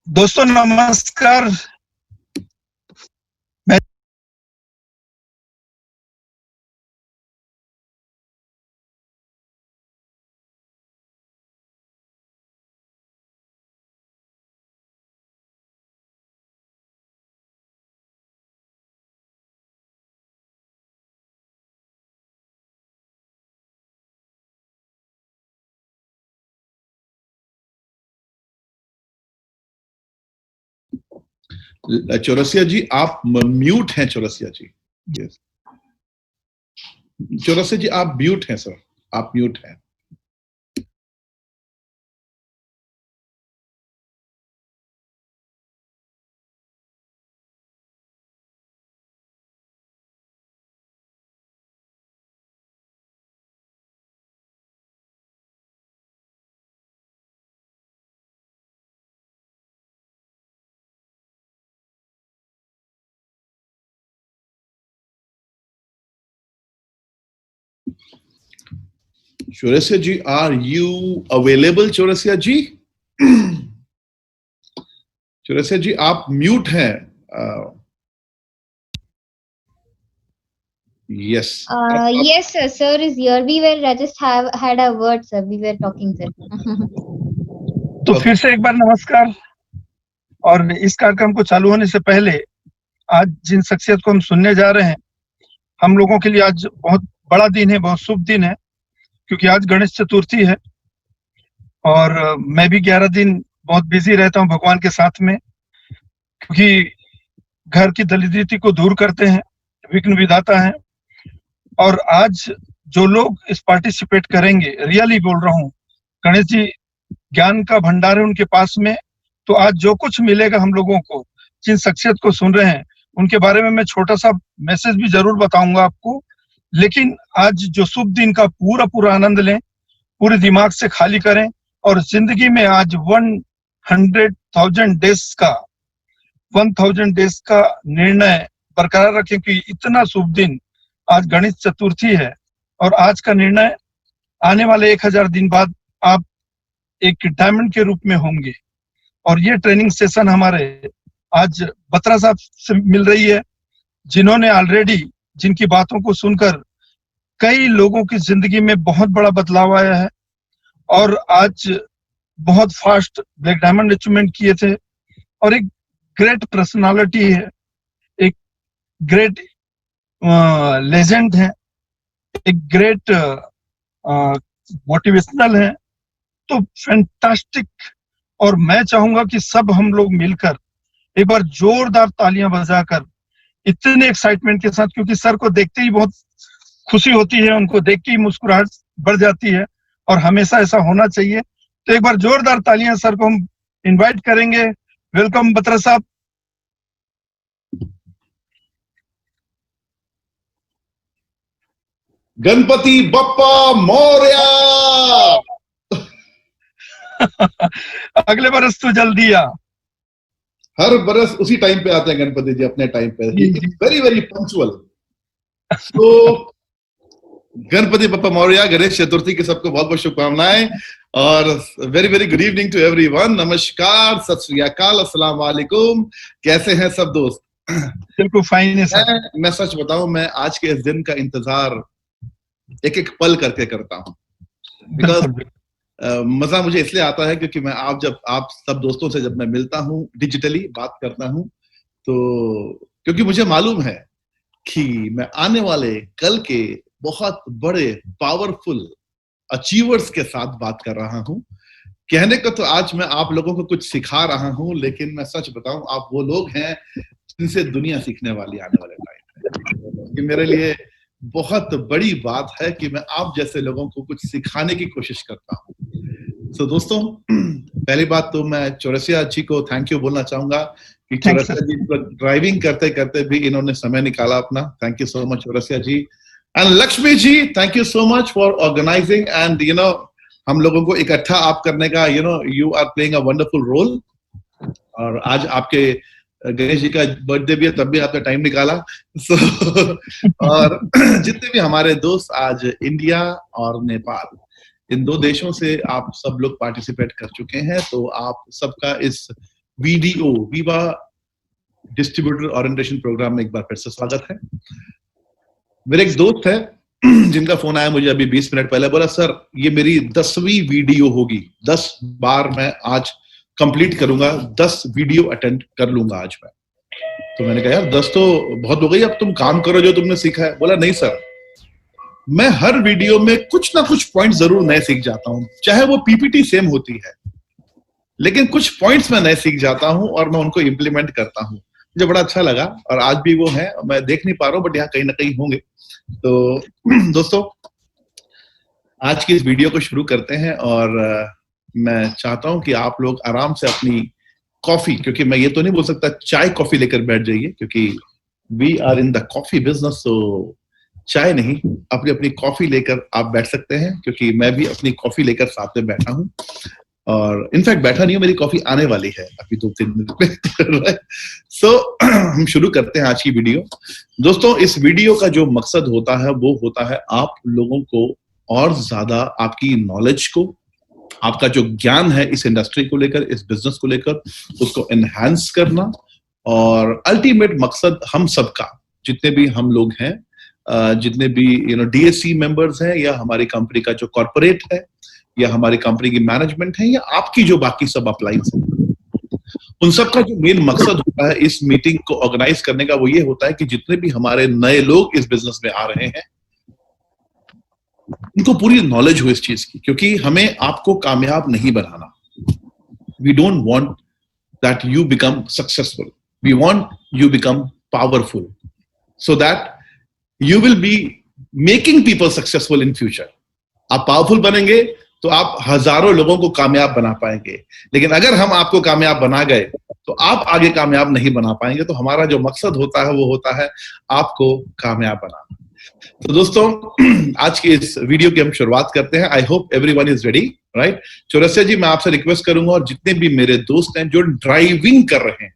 दोस्तों नमस्कार। मैं चौरसिया जी आप म्यूट हैं। चौरसिया जी, यस, चौरसिया जी आप म्यूट हैं सर, आप म्यूट हैं। चौरसिया जी, आर यू अवेलेबल? चौरसिया जी, चौरसिया जी आप म्यूट हैं। Yes Yes, sir is here. We were just had a word, sir. We were talking, sir. तो फिर से एक बार नमस्कार। और इस कार्यक्रम को चालू होने से पहले आज जिन शख्सियत को हम सुनने जा रहे हैं, हम लोगों के लिए आज बहुत बड़ा दिन है, बहुत शुभ दिन है, क्योंकि आज गणेश चतुर्थी है। और मैं भी 11 दिन बहुत बिजी रहता हूं भगवान के साथ में, क्योंकि घर की दरिद्रता को दूर करते हैं, विघ्न विधाता है। और आज जो लोग इस पार्टिसिपेट करेंगे, रियली बोल रहा हूँ, गणेश जी ज्ञान का भंडार है उनके पास में। तो आज जो कुछ मिलेगा हम लोगों को, जिन शख्सियत को सुन रहे हैं उनके बारे में मैं छोटा सा मैसेज भी जरूर बताऊंगा आपको। लेकिन आज जो शुभ दिन का पूरा पूरा आनंद लें, पूरे दिमाग से खाली करें और जिंदगी में आज 1000 डेज का निर्णय बरकरार रखें कि इतना शुभ दिन आज गणेश चतुर्थी है। और आज का निर्णय आने वाले 1000 दिन बाद आप एक डायमंड के रूप में होंगे। और ये ट्रेनिंग सेशन हमारे आज बत्रा साहब से मिल रही है, जिन्होंने ऑलरेडी, जिनकी बातों को सुनकर कई लोगों की जिंदगी में बहुत बड़ा बदलाव आया है और आज बहुत फास्ट ब्लैक डायमंड अचीवमेंट किए थे। और एक ग्रेट पर्सनालिटी है, एक ग्रेट लेजेंड है, एक ग्रेट मोटिवेशनल है। तो फैंटास्टिक। और मैं चाहूंगा कि सब हम लोग मिलकर एक बार जोरदार तालियां बजाकर इतने एक्साइटमेंट के साथ, क्योंकि सर को देखते ही बहुत खुशी होती है, उनको देख के ही मुस्कुराहट बढ़ जाती है और हमेशा ऐसा होना चाहिए। तो एक बार जोरदार तालियां सर को हम इनवाइट करेंगे। वेलकम बत्रा साहब। गणपति बप्पा मौर्य। अगले बरस तो जल्दी आ। हर बरस उसी टाइम पे आते हैं गणपति जी, अपने टाइम पे। Very very punctual. तो गणपति बप्पा मौर्य, गणेश चतुर्थी की सबको बहुत बहुत शुभकामनाएं और very very good evening to everyone. नमस्कार, सत श्री अकाल, अस्सलाम वालेकुम। कैसे हैं सब दोस्त? बिल्कुल फाइन है सर। मैं सच बताऊं, मैं आज के इस दिन का इंतजार एक एक पल करके करता हूं। बिकॉज मजा मुझे इसलिए आता है क्योंकि मैं आप सब दोस्तों से जब मैं मिलता हूं, डिजिटली बात करता हूं, तो क्योंकि मुझे मालूम है कि मैं आने वाले कल के बहुत बड़े पावरफुल अचीवर्स के साथ बात कर रहा हूं। कहने को तो आज मैं आप लोगों को कुछ सिखा रहा हूं, लेकिन मैं सच बताऊं, आप वो लोग हैं जिनसे दुनिया सीखने वाली आने वाले टाइम में। ये मेरे लिए बहुत बड़ी बात है कि मैं आप जैसे लोगों को कुछ सिखाने की कोशिश करता हूं। तो दोस्तों, पहली बात तो मैं चौरसिया जी को थैंक यू बोलना चाहूंगा कि चौरसिया जी ड्राइविंग करते करते भी इन्होंने समय निकाला अपना। Thank you so much Chaurasia ji. And Lakshmi ji, thank you so much for organizing and हम लोगों को इकट्ठा आप करने का, you are playing a wonderful role. और आज आपके गणेश जी का बर्थडे भी है, तब भी आपने टाइम निकाला। और जितने भी हमारे दोस्त आज इंडिया और नेपाल, इन दो देशों से आप सब लोग पार्टिसिपेट कर चुके हैं, तो आप सबका इस वीडीओ वीवा डिस्ट्रीब्यूटर ओरिएंटेशन प्रोग्राम में एक बार फिर से स्वागत है। मेरे एक दोस्त है जिनका फोन आया मुझे अभी 20 मिनट पहले, बोला सर ये मेरी 10वीं वीडियो होगी, 10 बार मैं आज कंप्लीट करूंगा, 10 वीडियो अटेंड कर लूंगा आज मैं। तो मैंने कहा यार 10 तो बहुत हो गई, अब तुम काम करो जो तुमने सीखा है। बोला नहीं सर, मैं हर वीडियो में कुछ ना कुछ पॉइंट जरूर नए सीख जाता हूं, चाहे वो पीपीटी सेम होती है लेकिन कुछ पॉइंट्स मैं नए सीख जाता हूं और मैं उनको इंप्लीमेंट करता हूं। मुझे बड़ा अच्छा लगा और आज भी वो है, मैं देख नहीं पा रहा हूं बट यहाँ कहीं ना कहीं होंगे। तो दोस्तों आज की इस वीडियो को शुरू करते हैं और मैं चाहता हूं कि आप लोग आराम से अपनी कॉफी, क्योंकि मैं ये तो नहीं बोल सकता चाय कॉफी लेकर बैठ जाइए क्योंकि we are in the coffee business, तो चाय नहीं, अपनी अपनी कॉफी लेकर आप बैठ सकते हैं क्योंकि मैं भी अपनी कॉफी लेकर साथ में बैठा हूं और इनफैक्ट बैठा नहीं हूं, मेरी कॉफी आने वाली है अभी 2-3 मिनट में। सो हम शुरू करते हैं आज की वीडियो। दोस्तों इस वीडियो का जो मकसद होता है वो होता है आप लोगों को और ज्यादा आपकी नॉलेज को, आपका जो ज्ञान है इस इंडस्ट्री को लेकर, इस बिजनेस को लेकर, उसको एनहांस करना। और अल्टीमेट मकसद हम सबका, जितने भी हम लोग हैं, जितने भी डीएससी मेंबर्स हैं या हमारी कंपनी का जो कॉर्पोरेट है या हमारी कंपनी की मैनेजमेंट है या आपकी जो बाकी सब अपलाइंस है, उन सब का जो मेन मकसद होता है इस मीटिंग को ऑर्गेनाइज करने का वो ये होता है कि जितने भी हमारे नए लोग इस बिजनेस में आ रहे हैं उनको पूरी नॉलेज हो इस चीज की, क्योंकि हमें आपको कामयाब नहीं बनाना। We don't want that you become successful, we want you become powerful so that you will be making people successful in future. आप पावरफुल बनेंगे तो आप हजारों लोगों को कामयाब बना पाएंगे, लेकिन अगर हम आपको कामयाब बना गए तो आप आगे कामयाब नहीं बना पाएंगे। तो हमारा जो मकसद होता है वो होता है आपको कामयाब बनाना। तो दोस्तों आज की इस वीडियो की हम शुरुआत करते हैं। I hope everyone is ready, right? Chaurasia ji, मैं आपसे रिक्वेस्ट करूंगा और जितने भी मेरे दोस्त हैं जो ड्राइविंग कर रहे हैं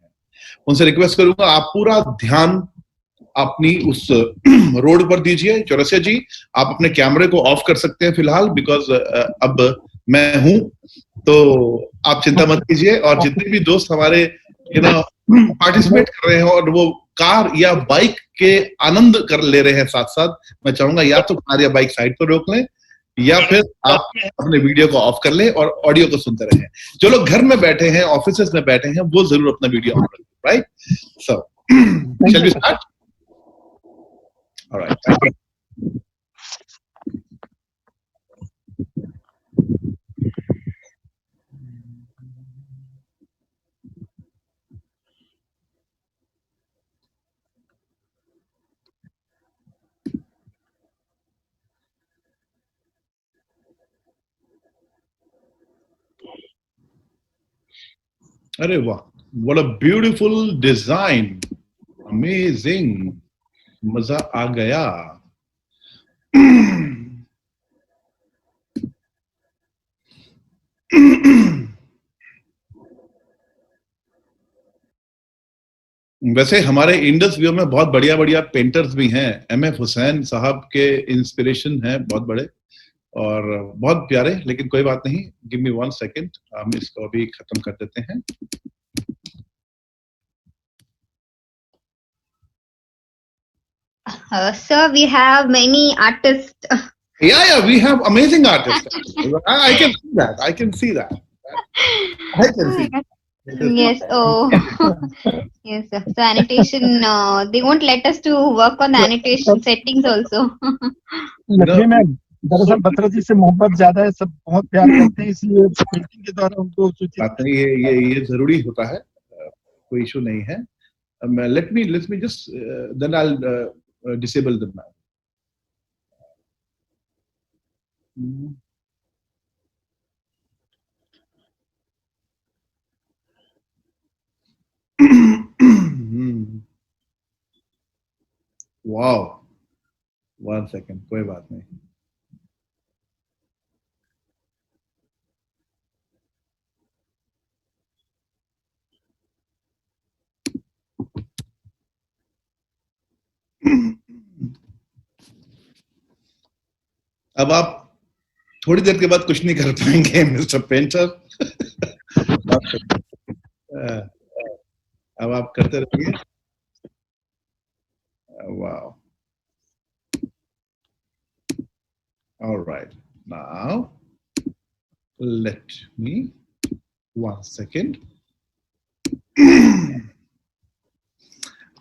उनसे रिक्वेस्ट करूंगा आप पूरा ध्यान अपनी उस रोड पर दीजिए। चौरसिया जी आप अपने कैमरे को ऑफ कर सकते हैं फिलहाल, बिकॉज अब मैं हूं, तो आप चिंता मत कीजिए। और जितने भी दोस्त हमारे पार्टिसिपेट कर रहे हैं और वो कार या बाइक के आनंद कर ले रहे हैं साथ साथ, मैं चाहूंगा या तो कार या बाइक साइड पर रोक लें या फिर आप अपने वीडियो को ऑफ कर लें और ऑडियो को सुनते रहें। जो लोग घर में बैठे हैं, ऑफिसेस में बैठे हैं, वो जरूर अपना वीडियो ऑन करें, right? So shall we start? All right. Thank you. अरे वाह, what a beautiful design, amazing, मजा आ गया। वैसे हमारे इंडस व्यू में बहुत बढ़िया बढ़िया पेंटर्स भी हैं। एमएफ हुसैन साहब के इंस्पिरेशन हैं बहुत बड़े और बहुत प्यारे, लेकिन कोई बात नहीं, गिव मी 1 सेकेंड, हम इसको अभी खत्म कर देते हैं। Sir, we have many artists. Yeah, we have amazing artists. I can see that. I can see that. I can see that. Yes. Oh, yes. Sir. So annotation, they won't let us to work on the annotation settings also. Lakshmi ma'am, दरअसल बत्रा जी से मोहब्बत ज्यादा है, सब बहुत प्यार करते हैं, इसलिए पेंटिंग के द्वारा उनको सूचित। ये जरूरी होता है, कोई इशू नहीं है। Let me just then I'll disable them now. Wow, 1 second, कोई बात नहीं। अब आप थोड़ी देर के बाद कुछ नहीं कर पाएंगे मिस्टर पेंटर। अब आप करते रहिए। Wow, alright, now let me 1 second.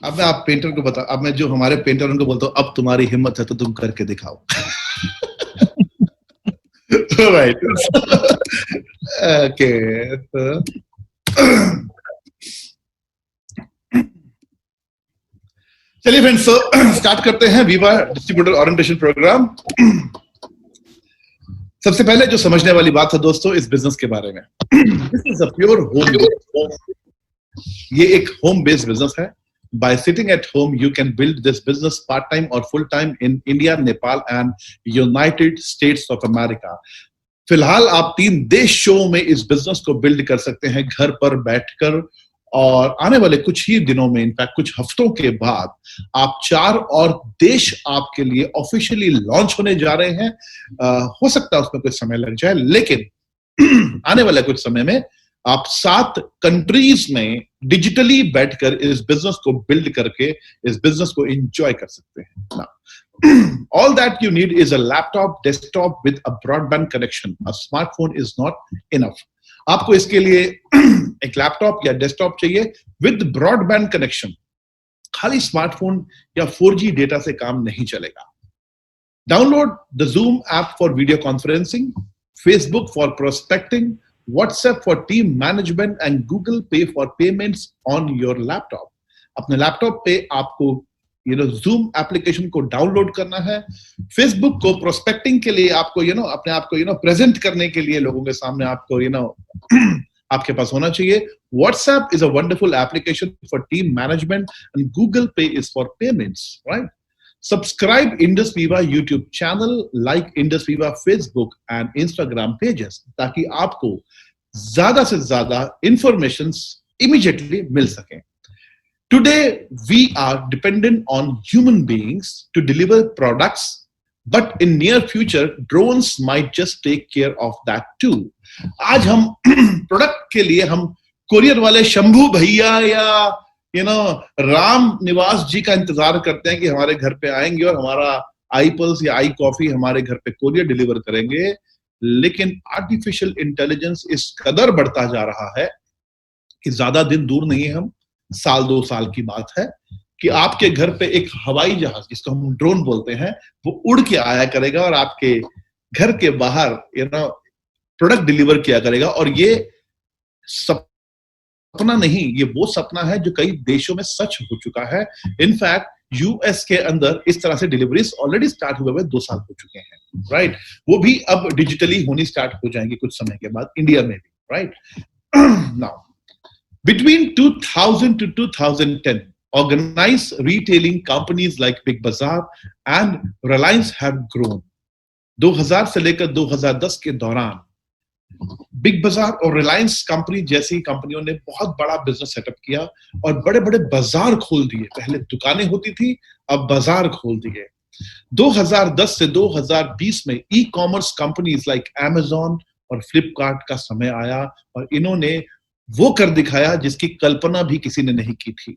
अब मैं आप पेंटर को बता, अब मैं जो हमारे पेंटर उनको बोलता हूँ, अब तुम्हारी हिम्मत है तो तुम करके दिखाओ। Right, okay. चलिए फ्रेंड्स, स्टार्ट करते हैं विवा डिस्ट्रीब्यूटर ओरिएंटेशन प्रोग्राम। सबसे पहले जो समझने वाली बात है दोस्तों इस बिजनेस के बारे में, this is a pure home, ये एक होम बेस्ड बिजनेस है। By sitting at home, you can build this business part-time or full-time in India, Nepal, and United States of America. फिलहाल आप 3 देशों में इस बिजनेस को बिल्ड कर सकते हैं घर पर बैठकर, और आने वाले कुछ ही दिनों में, इनफैक्ट कुछ हफ्तों के बाद, आप 4 और देश आपके लिए ऑफिशियली लॉन्च होने जा रहे हैं। हो सकता है उसमें कुछ समय लग जाए, लेकिन आने वाले कुछ समय में आप 7 कंट्रीज में डिजिटली बैठकर इस बिजनेस को बिल्ड करके इस बिजनेस को एंजॉय कर सकते हैं। All that you need is a laptop, desktop with a broadband connection. A smartphone is not enough. आपको इसके लिए एक लैपटॉप या डेस्कटॉप चाहिए विद ब्रॉडबैंड कनेक्शन। खाली स्मार्टफोन या 4G डेटा से काम नहीं चलेगा। Download the Zoom app for video conferencing, Facebook for prospecting, WhatsApp for team management and Google Pay for payments on your laptop. अपने लैपटॉप पे आपको Zoom एप्लीकेशन को डाउनलोड करना है। Facebook को प्रोस्पेक्टिंग के लिए आपको अपने आप को प्रेजेंट करने के लिए लोगों के सामने आपको आपके पास होना चाहिए। WhatsApp is a wonderful application for team management and Google Pay is for payments, right? Subscribe Indus Viva YouTube channel, like Indus Viva Facebook and Instagram pages, ताकि आपको ज्यादा से ज्यादा informations immediately मिल सके। Today we are dependent on human beings to deliver products, but in near future drones might just take care of that too. आज हम product के लिए हम कोरियर वाले शंभू भैया या राम निवास जी का इंतजार करते हैं कि हमारे घर पे आएंगे और हमारा आई पल्स या आई कॉफी हमारे घर पे कोरियर डिलीवर करेंगे। लेकिन आर्टिफिशियल इंटेलिजेंस इस कदर बढ़ता जा रहा है कि ज्यादा दिन दूर नहीं है, हम 1-2 साल की बात है कि आपके घर पे एक हवाई जहाज, जिसको हम ड्रोन बोलते हैं, वो उड़ के आया करेगा और आपके घर के बाहर प्रोडक्ट डिलीवर किया करेगा। और ये सपना नहीं, ये वो सपना है जो कई देशों में सच हो चुका है। इनफैक्ट यूएस के अंदर इस तरह से डिलीवरीज ऑलरेडी स्टार्ट हुए हुए 2 साल हो चुके हैं, राइट? वो भी अब डिजिटली होनी स्टार्ट हो जाएंगी कुछ समय के बाद, इंडिया में भी, right? Now between 2000 to 2010 organized retailing companies like Big Bazaar and Reliance have grown. 2000 से लेकर 2010 के दौरान बिग बाजार और रिलायंस कंपनी जैसी कंपनियों ने बहुत बड़ा बिजनेस सेटअप किया और बड़े बड़े बाजार खोल दिए। पहले दुकानें होती थी, अब बाजार खोल दिए। 2010 से 2020 में e commerce companies like Amazon और फ्लिपकार्ट का समय आया और इन्होंने वो कर दिखाया जिसकी कल्पना भी किसी ने नहीं की थी।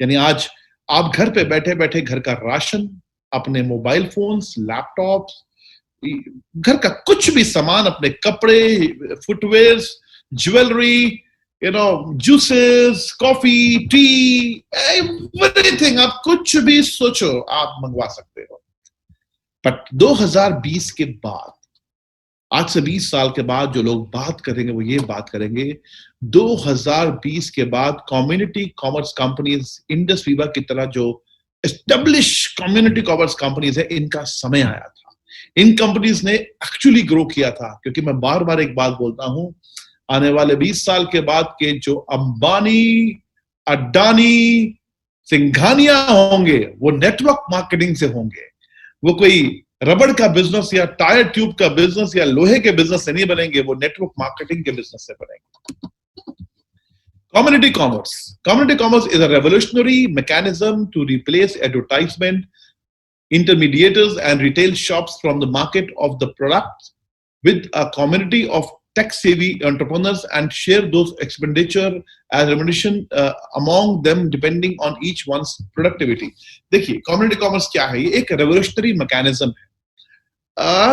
यानी आज आप घर पे बैठे बैठे घर का राशन, अपने मोबाइल फोन्स, लैपटॉप्स, घर का कुछ भी सामान, अपने कपड़े, footwears, jewellery, juices, coffee, T, everything, आप कुछ भी सोचो आप मंगवा सकते हो। बट 2020 के बाद, आज से 20 साल के बाद जो लोग बात करेंगे वो ये बात करेंगे, 2020 के बाद community commerce companies, Indus Viva की तरह जो एस्टेब्लिश कम्युनिटी कॉमर्स कंपनीज है, इनका समय आया था। इन कंपनीज ने एक्चुअली ग्रो किया था, क्योंकि मैं बार बार एक बात बोलता हूं, आने वाले 20 साल के बाद के जो अंबानी, अडानी, सिंघानिया होंगे, वो नेटवर्क मार्केटिंग से होंगे। वो कोई रबड़ का बिजनेस या टायर ट्यूब का बिजनेस या लोहे के बिजनेस से नहीं बनेंगे, वो नेटवर्क मार्केटिंग के बिजनेस से बनेंगे। Community commerce. Community commerce is a revolutionary mechanism to replace advertisement, intermediators and retail shops from the market of the product with a community of tech-savvy entrepreneurs and share those expenditure as remuneration among them depending on each one's productivity. देखिए, community commerce क्या है? ये एक revolutionary mechanism है।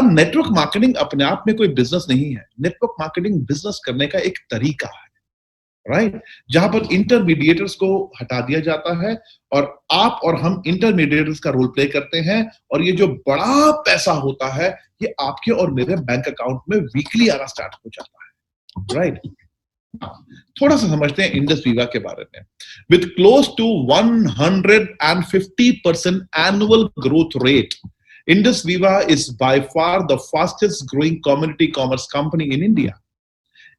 Network marketing अपने आप में कोई बिजनेस नहीं है। नेटवर्क मार्केटिंग बिजनेस करने का एक तरीका है, राइट? जहां पर इंटरमीडिएटर्स को हटा दिया जाता है और आप और हम इंटरमीडिएटर्स का रोल प्ले करते हैं, और ये जो बड़ा पैसा होता है ये आपके और मेरे बैंक अकाउंट में वीकली आना स्टार्ट हो जाता है, राइट? थोड़ा सा समझते हैं इंडस वीवा के बारे में। With close to 150% annual growth rate, Indus Viva is by far the fastest growing community commerce company in India.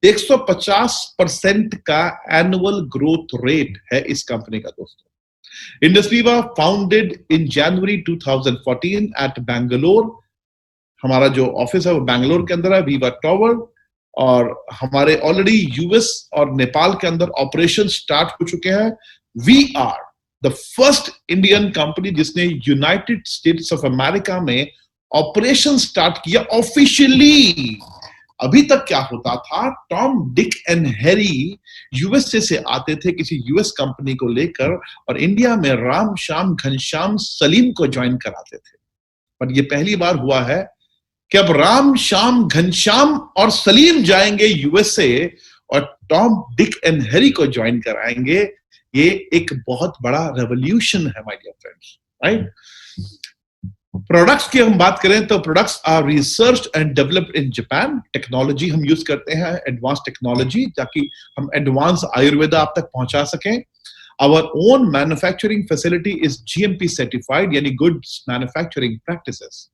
150% का एनुअल ग्रोथ रेट है इस कंपनी का दोस्तों। Indus Viva founded in January 2014 at Bangalore. हमारा जो ऑफिस है वो बैंगलोर के अंदर है, वीवा टावर, और हमारे ऑलरेडी यूएस और नेपाल के अंदर ऑपरेशन स्टार्ट हो चुके हैं। We are the first Indian company जिसने यूनाइटेड स्टेट्स ऑफ अमेरिका में ऑपरेशन स्टार्ट किया ऑफिशियली। अभी तक क्या होता था, Tom Dick and Harry USA से आते थे किसी यूएस कंपनी को लेकर और इंडिया में राम श्याम घनश्याम सलीम को ज्वाइन कराते थे। पर यह पहली बार हुआ है कि अब राम श्याम घनश्याम और सलीम जाएंगे यूएसए और टॉम डिक एंड हैरी को ज्वाइन कराएंगे। ये एक बहुत बड़ा रेवोल्यूशन है my dear friends, right? Products की हम बात करें तो products are researched and developed in Japan. Technology हम यूज करते हैं एडवांस टेक्नोलॉजी, ताकि हम एडवांस आयुर्वेदा आप तक पहुंचा सकें। Our own manufacturing facility is GMP certified, यानी goods manufacturing practices.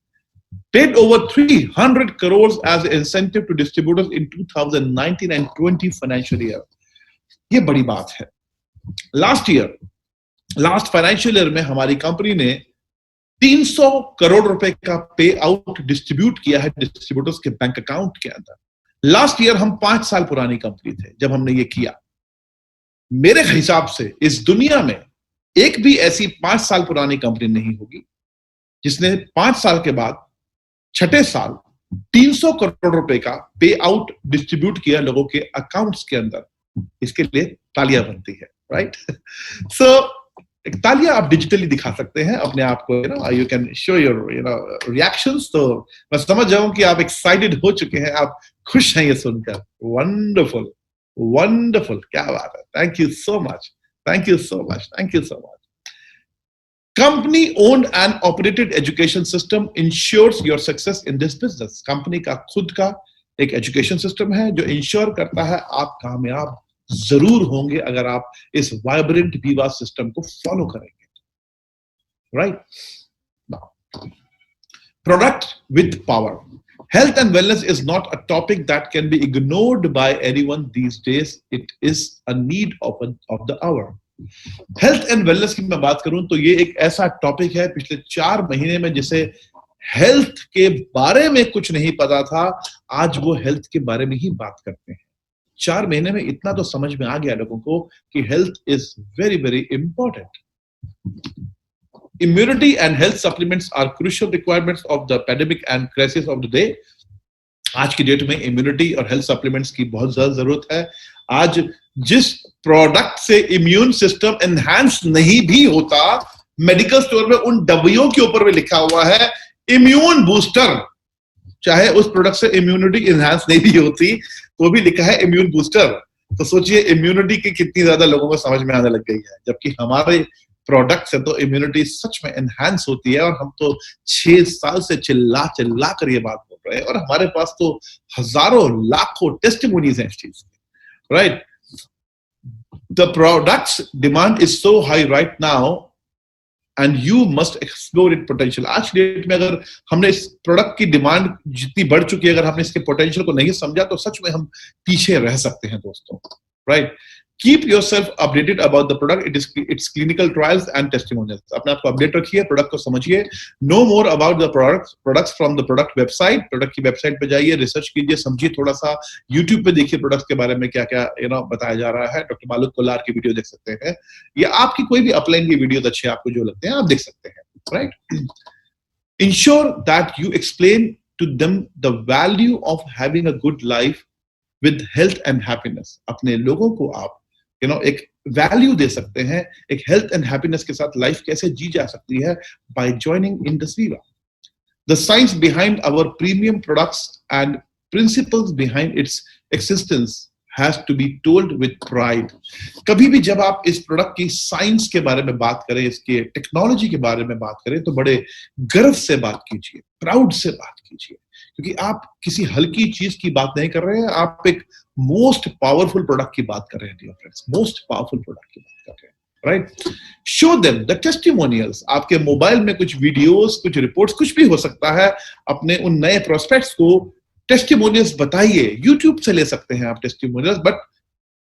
Paid over 300 crores as incentive to distributors in 2019 and 20 financial year. ये बड़ी बात है। लास्ट फाइनेंशियल ईयर में हमारी कंपनी ने 300 करोड़ रुपए का पे आउट डिस्ट्रीब्यूट किया है डिस्ट्रीब्यूटर्स के बैंक अकाउंट के अंदर। लास्ट ईयर हम 5 साल पुरानी कंपनी थे जब हमने ये किया। मेरे हिसाब से इस दुनिया में एक भी ऐसी 5 साल पुरानी कंपनी नहीं होगी जिसने 5 साल के बाद छठे साल 300 करोड़ रुपए का पे आउट डिस्ट्रीब्यूट किया लोगों के अकाउंट्स के अंदर। इसके लिए तालियां बनती है, राइट? सो एक तालियां आप डिजिटली दिखा सकते हैं अपने आप को, you can show your reactions. तो मैं समझ जाऊं कि आप एक्साइटेड हो चुके हैं, आप खुश हैं ये सुनकर। वंडरफुल, वंडरफुल, क्या बात है। Thank you so much, thank you so much, thank you so much. Company owned and operated education system ensures your success in this business. Company का खुद का एक एजुकेशन सिस्टम है जो इंश्योर करता है आप कामयाब जरूर होंगे अगर आप इस वाइब्रेंट वीवा सिस्टम को फॉलो करेंगे, right? Product with power. Health and wellness is not a topic that can be ignored by anyone these days. It is a need of the hour. Health and wellness की मैं बात करूं तो ये एक ऐसा टॉपिक है पिछले 4 महीने में जिसे हेल्थ के बारे में कुछ नहीं पता था, आज वो हेल्थ के बारे में ही बात करते हैं। 4 महीने में इतना तो समझ में आ गया लोगों को कि health is very very important. Immunity and health supplements are crucial requirements of the pandemic and crisis of the day. आज की डेट में इम्यूनिटी और हेल्थ सप्लीमेंट्स की बहुत ज्यादा जरूरत है। आज जिस प्रोडक्ट से इम्यून सिस्टम एनहांस नहीं भी होता, मेडिकल स्टोर में उन डब्बियों के ऊपर भी लिखा हुआ है इम्यून बूस्टर। चाहे उस प्रोडक्ट से इम्यूनिटी एनहांस नहीं भी होती तो भी लिखा है इम्यून बूस्टर। तो सोचिए इम्यूनिटी की कितनी ज्यादा लोगों को समझ में आने लग गई है, जबकि हमारे प्रोडक्ट से तो इम्यूनिटी सच में एनहांस होती है। और हम तो 6 साल से चिल्ला चिल्ला कर ये बात बोल रहे हैं और हमारे पास तो हजारों लाखों टेस्टिमोनीज हैं इस चीज की, right? The product's demand is so high right now and you must explore its potential. आज की डेट में अगर हमने इस प्रोडक्ट की डिमांड जितनी बढ़ चुकी है, अगर हमने इसके पोटेंशियल को नहीं समझा तो सच में हम पीछे रह सकते हैं दोस्तों, right? Keep yourself updated about the product, its clinical trials and testimonials. अपने आप को अपडेट रखिए, प्रोडक्ट को समझिए। Know more about the products from the product website. Product की वेबसाइट पे जाइए, रिसर्च कीजिए, समझिए थोड़ा सा। YouTube पे देखिए प्रोडक्ट के बारे में क्या क्या बताया जा रहा है। डॉक्टर मालूक कोलार की वीडियो देख सकते हैं, या आपकी कोई भी अपलाइन की वीडियो अच्छे आपको जो लगते हैं आप देख सकते हैं, right? Ensure that you explain to them the value of having a good life with health and happiness. अपने लोगों को आप एक वैल्यू दे सकते हैं, एक हेल्थ एंड हैप्पीनेस के साथ लाइफ कैसे जी जा सकती है by joining Indus Viva. The science behind our premium products and principles behind its existence has to be told with pride. कभी भी जब आप इस प्रोडक्ट की साइंस के बारे में बात करें, इसके टेक्नोलॉजी के बारे में बात करें, तो बड़े गर्व से बात कीजिए, प्राउड से बात कीजिए, क्योंकि आप किसी हल्की चीज की बात नहीं कर रहे हैं, आप एक मोस्ट पावरफुल प्रोडक्ट की बात कर रहे हैं dear friends, most powerful product की बात कर रहे हैं, right? Show them the testimonials. आपके मोबाइल में कुछ वीडियोस, कुछ रिपोर्ट्स, कुछ भी हो सकता है. अपने उन नए प्रोस्पेक्ट्स को टेस्टिमोनियल्स बताइए. यूट्यूब से ले सकते हैं आप टेस्टिमोनियल्स, बट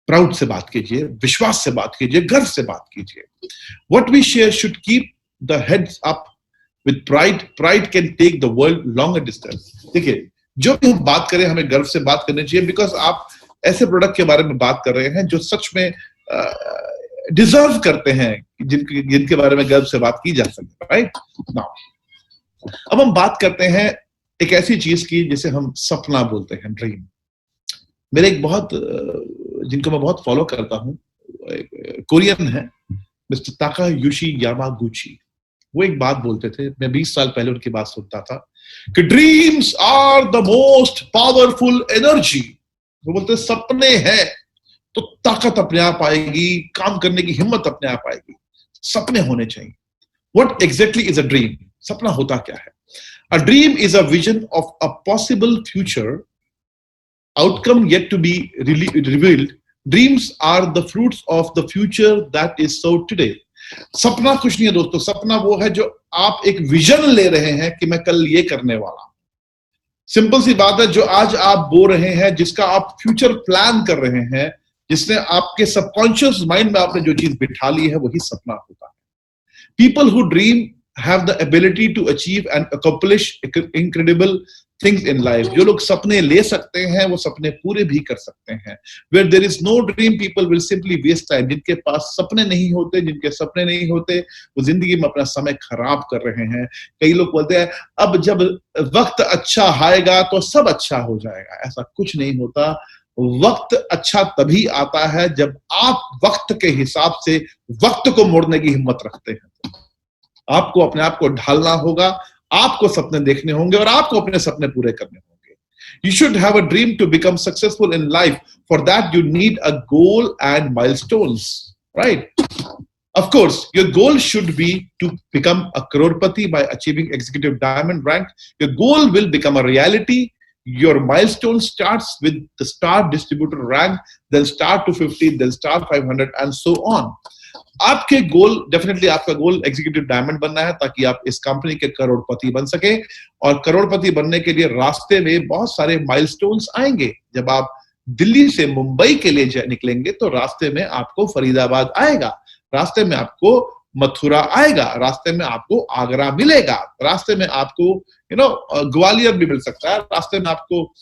प्राउड से बात कीजिए, विश्वास से बात कीजिए, गर्व से बात कीजिए. What we share should keep the heads up with pride. Pride can take the world longer distance. देखिए, जो भी हम बात करें हमें गर्व से बात करनी चाहिए, बिकॉज आप ऐसे प्रोडक्ट के बारे में बात कर रहे हैं जो सच में डिजर्व करते हैं, जिनके बारे में गर्व से बात की जा सके, राइट? नाउ अब हम बात करते हैं एक ऐसी चीज की जिसे हम सपना बोलते हैं, ड्रीम. मेरे एक बहुत जिनको मैं बहुत फॉलो करता हूं, कोरियन है, मिस्टर ताकायुशी यामागुची. वो एक बात बोलते थे, मैं 20 साल पहले उनकी बात सुनता था कि dreams are the most powerful energy. वो बोलते सपने हैं तो ताकत अपने आप आएगी, काम करने की हिम्मत अपने आप आएगी. सपने होने चाहिए. What exactly is a dream? सपना होता क्या है? A dream is a vision of a possible future outcome yet to be revealed. Dreams are the fruits of the future that is so today. सपना कुछ नहीं है दोस्तों. सपना वो है जो आप एक विजन ले रहे हैं कि मैं कल ये करने वाला हूं. सिंपल सी बात है, जो आज आप बो रहे हैं, जिसका आप फ्यूचर प्लान कर रहे हैं, जिसने आपके सबकॉन्शियस माइंड में आपने जो चीज बिठा ली है, वही सपना होता है. People who dream have the ability to achieve and accomplish incredible things in life. जो लोग सपने ले सकते हैं, वो सपने पूरे भी कर सकते हैं. Where there is no dream, people will simply waste time. जिनके पास सपने नहीं होते, जिनके सपने नहीं होते, वो जिंदगी में अपना समय खराब कर रहे हैं. कई लोग बोलते हैं अब जब वक्त अच्छा आएगा तो सब अच्छा हो जाएगा. ऐसा कुछ नहीं होता. वक्त अच्छा तभी आता है जब आप वक्त के हिसाब से वक्त को मोड़ने की हिम्मत रखते हैं. आपको अपने आप को ढालना होगा, आपको सपने देखने होंगे और आपको अपने सपने पूरे करने होंगे. You should have a dream to become successful in life. For that you need a goal and milestones, right? Of course, your goal should be to become a crorepati by achieving executive diamond rank. Your goal will become a reality. Your milestone starts with the star distributor rank, then star 250, then star 500 and so on. आपके गोल, definitely आपका गोल executive diamond बनना है ताकि आप इस company के करोड़पति बन सके. और करोड़पति बनने के लिए रास्ते में बहुत सारे माइलस्टोन्स आएंगे. जब आप दिल्ली से मुंबई के लिए निकलेंगे तो रास्ते में आपको फरीदाबाद आएगा, रास्ते में आपको मथुरा आएगा, रास्ते में आपको आगरा मिलेगा, रास्ते में आपको ग्वालियर भी मिल सकता है, रास्ते में आपको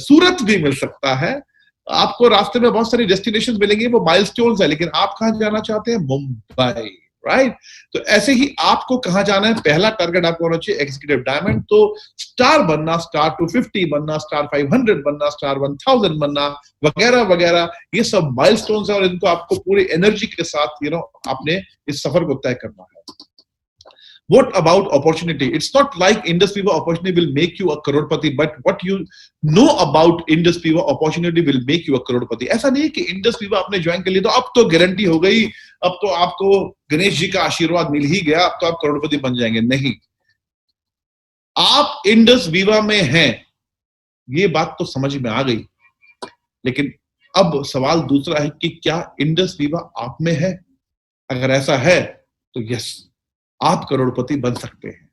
सूरत भी मिल सकता है. आपको रास्ते में बहुत सारी डेस्टिनेशन मिलेंगे, वो माइलस्टोन्स है. लेकिन आप कहां जाना चाहते हैं? मुंबई, राइट? तो ऐसे ही आपको कहां जाना है? पहला टारगेट आपको होना चाहिए एग्जीक्यूटिव डायमंड. तो स्टार बनना, स्टार 250 बनना, स्टार 500 बनना, स्टार 1000 बनना, वगैरह वगैरह, ये सब माइलस्टोन्स है और इनको आपको पूरी एनर्जी के साथ आपने इस सफर को तय करना है. What about opportunity? It's not like Indus Viva opportunity will make you a crorepati, but what you know about Indus Viva opportunity will make you a crorepati. ऐसा नहीं है कि Indus Viva आपने ज्वाइन कर लिया तो अब तो गारंटी हो गई, अब तो आपको गणेश जी का आशीर्वाद मिल ही गया, अब तो आप करोड़पति बन जाएंगे. नहीं, आप Indus Viva में हैं, ये बात तो समझ में आ गई. लेकिन अब सवाल दूसरा है कि क्या Indus Viva आप में है? अगर ऐसा है तो यस, आप करोड़पति बन सकते हैं.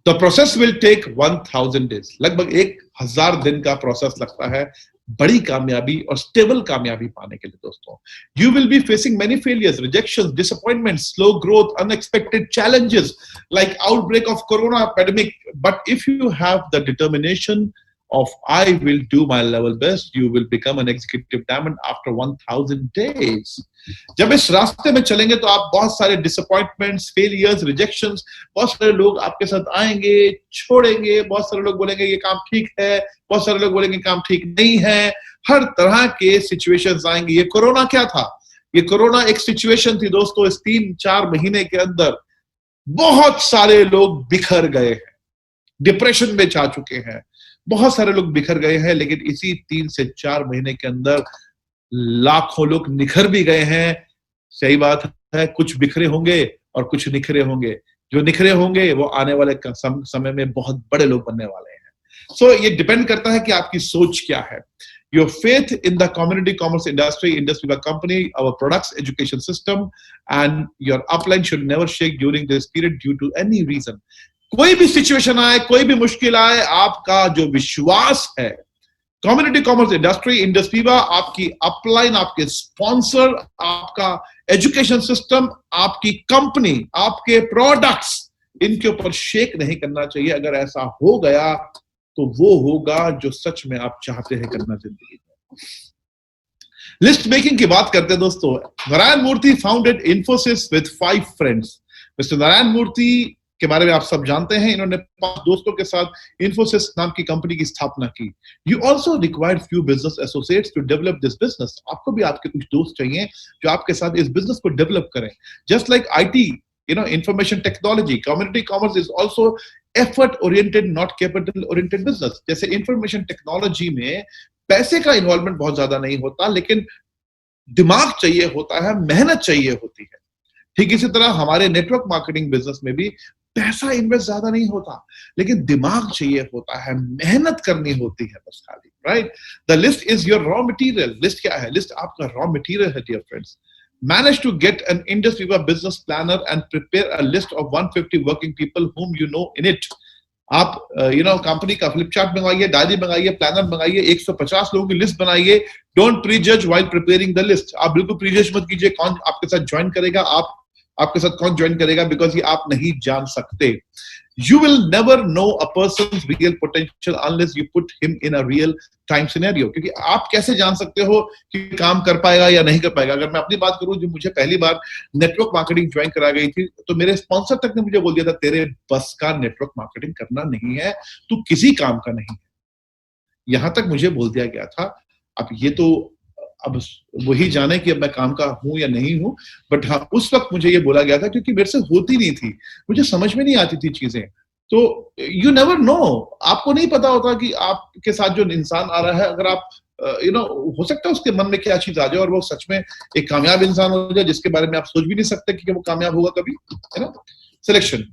The process will take 1000 days. लगभग 1000 दिन का प्रोसेस लगता है बड़ी कामयाबी और स्टेबल कामयाबी पाने के लिए दोस्तों. You will be facing many failures, rejections, disappointments, slow growth, unexpected challenges like outbreak of corona pandemic. But if you have the determination, of I will do my level best, you will become an executive diamond after 1000 days. जब इस रास्ते में चलेंगे तो आप बहुत सारे disappointments, failures, rejections, बहुत सारे लोग आपके साथ आएंगे, छोड़ेंगे, बहुत सारे लोग बोलेंगे ये काम ठीक है, बहुत सारे लोग बोलेंगे काम ठीक नहीं है, हर तरह के सिचुएशंस आएंगे। ये कोरोना क्या था? ये कोरोना एक सिचुएशन थी दोस्तों। इस 3-4 महीने के अंदर बहुत सारे लोग बिखर गए हैं, डिप्रेशन में जा चुके हैं, बहुत सारे लोग बिखर गए हैं, लेकिन इसी 3 से 4 महीने के अंदर लाखों लोग निखर भी गए हैं। सही बात है, कुछ बिखरे होंगे और कुछ निखरे होंगे। जो निखरे होंगे वो आने वाले समय में बहुत बड़े लोग बनने वाले हैं। सो ये डिपेंड करता है कि आपकी सोच क्या है। Your faith in the community commerce industry, Industry company, our products, education system, and your upline should never shake during this period due to any reason. कोई भी सिचुएशन आए, कोई भी मुश्किल आए, आपका जो विश्वास है कम्युनिटी कॉमर्स इंडस्ट्री, इंडस्ट्रीवा, आपकी अपलाइन, आपके स्पॉन्सर, आपका एजुकेशन सिस्टम, आपकी कंपनी, आपके प्रोडक्ट्स, इनके ऊपर शेक नहीं करना चाहिए। अगर ऐसा हो गया तो वो होगा जो सच में आप चाहते हैं करना जिंदगी में। लिस्ट मेकिंग की बात करते हैं दोस्तों। Narayana Murthy founded Infosys with 5 friends. Mister Narayana Murthy के बारे में आप सब जानते हैं। इन्होंने 5 दोस्तों के साथ इन्फोसिस नाम की कंपनी की स्थापना की। You also required few business associates to develop this business. आपको भी आपके कुछ दोस्त चाहिए जो आपके साथ इस बिजनेस को डेवलप करें। Just like IT, information technology, community commerce is also effort oriented, not capital oriented business. जैसे information technology में पैसे का इन्वॉल्वमेंट बहुत ज्यादा नहीं होता, लेकिन दिमाग चाहिए होता है, मेहनत चाहिए होती है। ठीक इसी तरह हमारे नेटवर्क मार्केटिंग बिजनेस में भी पैसा इन्वेस्ट ज्यादा नहीं होता, लेकिन दिमाग चाहिए होता है, मेहनत करनी होती है बस खाली, right? The list is your raw material. List क्या है? लिस्ट आपका रॉ मटेरियल है dear friends. Manage to get an industry business planner and prepare a list of 150 working people whom you know in it. आप company का flip chart मंगाइए, diary मंगाइए, planner मंगाइए, 150 लोगों की लिस्ट बनाइए। Don't prejudge while preparing the list. आप बिल्कुल प्रीजज मत कीजिए कौन आपके साथ ज्वाइन करेगा, आपके साथ कौन ज्वाइन करेगा, बिकॉज ये आप नहीं जान सकते। You will never know a person's real potential unless you put him in a real time scenario. क्योंकि आप कैसे जान सकते हो कि काम कर पाएगा या नहीं कर पाएगा? अगर मैं अपनी बात करूं, जो मुझे पहली बार नेटवर्क मार्केटिंग ज्वाइन करा गई थी, तो मेरे स्पॉन्सर तक ने मुझे बोल दिया था, तेरे बस का नेटवर्क मार्केटिंग करना नहीं है, तू किसी काम का नहीं है। यहां तक मुझे बोल दिया गया था। अब ये तो अब वही जाने कि अब मैं काम का हूं या नहीं हूं, बट हाँ, उस वक्त मुझे ये बोला गया था क्योंकि मेरे से होती नहीं थी, मुझे समझ में नहीं आती थी चीजें। तो यू नेवर नो, आपको नहीं पता होता कि आपके साथ जो इंसान आ रहा है, अगर आप हो सकता है उसके मन में क्या चीज आ जाए और वो सच में एक कामयाब इंसान हो जाए जिसके बारे में आप सोच भी नहीं सकते कि वो कामयाब होगा कभी, है ना? Selection,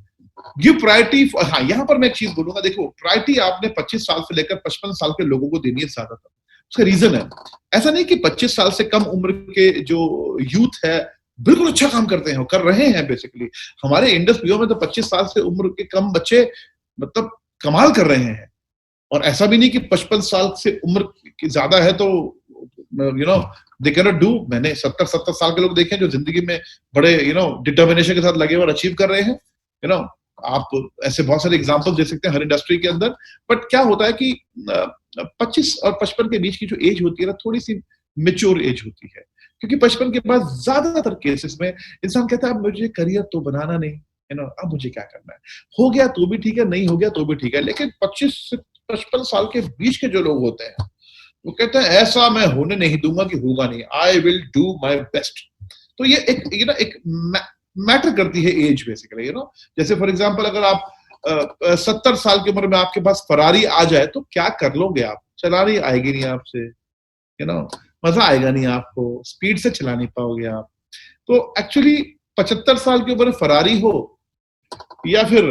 give priority. हाँ, यहाँ पर मैं एक चीज बोलूंगा, देखो, प्रायोरिटी आपने 25 साल से लेकर 55 साल के लोगों को देनी है ज्यादातर। उसका रीजन है, ऐसा नहीं कि 25 साल से कम उम्र के जो यूथ है बिल्कुल अच्छा काम करते हैं, कर रहे हैं। बेसिकली हमारे इंडस्ट्रियों में तो 25 साल से उम्र के कम बच्चे मतलब कमाल कर रहे हैं, और ऐसा भी नहीं कि 55 साल से उम्र की ज्यादा है तो दे कैन नॉट डू। मैंने 70 साल के लोग देखे जो जिंदगी में बड़े डिटर्मिनेशन के साथ लगे और अचीव कर रहे हैं। आप ऐसे बहुत सारे एग्जांपल्स दे सकते हैं हर इंडस्ट्री के अंदर। बट क्या होता है कि 25 और 55 के बीच की जो एज होती है ना, थोड़ी सी मेच्योर एज होती है, क्योंकि 55 के बाद ज्यादातर केसेस में इंसान कहता है अब मुझे करियर तो बनाना नहीं, अब मुझे क्या करना है, हो गया तो भी ठीक है, नहीं हो गया तो भी ठीक है। लेकिन 25 से 55 साल के बीच के जो लोग होते हैं वो कहते हैं ऐसा मैं होने नहीं दूंगा कि होगा नहीं, I will do my best. तो ये एक मैटर करती है एज बेसिकली। जैसे फॉर एग्जाम्पल अगर आप 70 साल की उम्र में आपके पास फरारी आ जाए तो क्या कर लोगे आप? चलानी आएगी नहीं आपसे, मजा आएगा नहीं आपको, स्पीड से चला नहीं पाओगे आप। तो एक्चुअली 75 साल की उम्र फरारी हो या फिर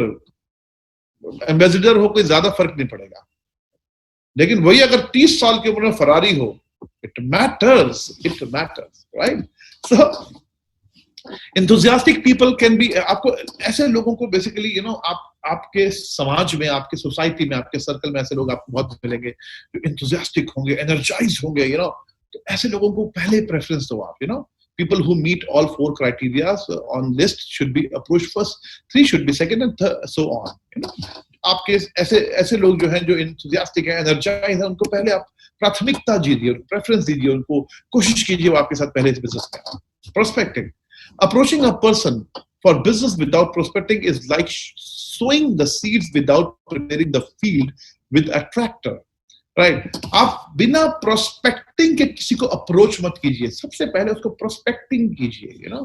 एम्बेसडर हो, कोई ज्यादा फर्क नहीं पड़ेगा। लेकिन वही अगर 30 साल की उम्र में फरारी हो, it matters, right? So enthusiastic people can be, आपको ऐसे लोगों को बेसिकली आपके समाज में, आपके सोसाइटी में, आपके सर्कल में ऐसे लोग आपको बहुत मिलेंगे जो enthusiastic होंगे, energized होंगे, तो ऐसे लोगों को पहले प्रेफरेंस दो आप। people who meet all 4 criteria on list should be approached first, 3 should be second, and so on. आपके ऐसे लोग जो हैं जो enthusiastic हैं, energized हैं, उनको पहले आप प्राथमिकता दीजिए, प्रेफरेंस दीजिए, उनको कोशिश कीजिए वो आपके साथ पहले इस बिजनेस में आए। Prospecting. Approaching a person for business without prospecting is like sowing the seeds without preparing the field with a tractor. Right आप बिना प्रोस्पेक्टिंग के किसी को अप्रोच मत कीजिए, सबसे पहले उसको प्रोस्पेक्टिंग कीजिए, यू नो,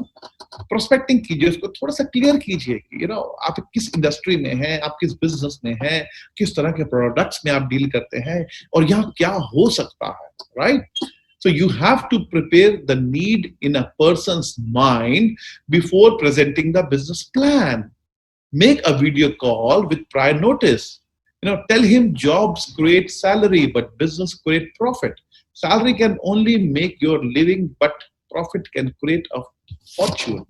प्रोस्पेक्टिंग कीजिए, उसको थोड़ा सा क्लियर कीजिए कि यू नो आप किस इंडस्ट्री में हैं, आप किस बिजनेस में हैं, किस तरह के प्रोडक्ट्स में आप डील करते हैं और यहाँ क्या हो सकता है, right? So you have to prepare the need in a person's mind before presenting the business plan. Make a video call with prior notice. You know, tell him jobs create salary, but business create profit. Salary can only make your living, but profit can create a fortune.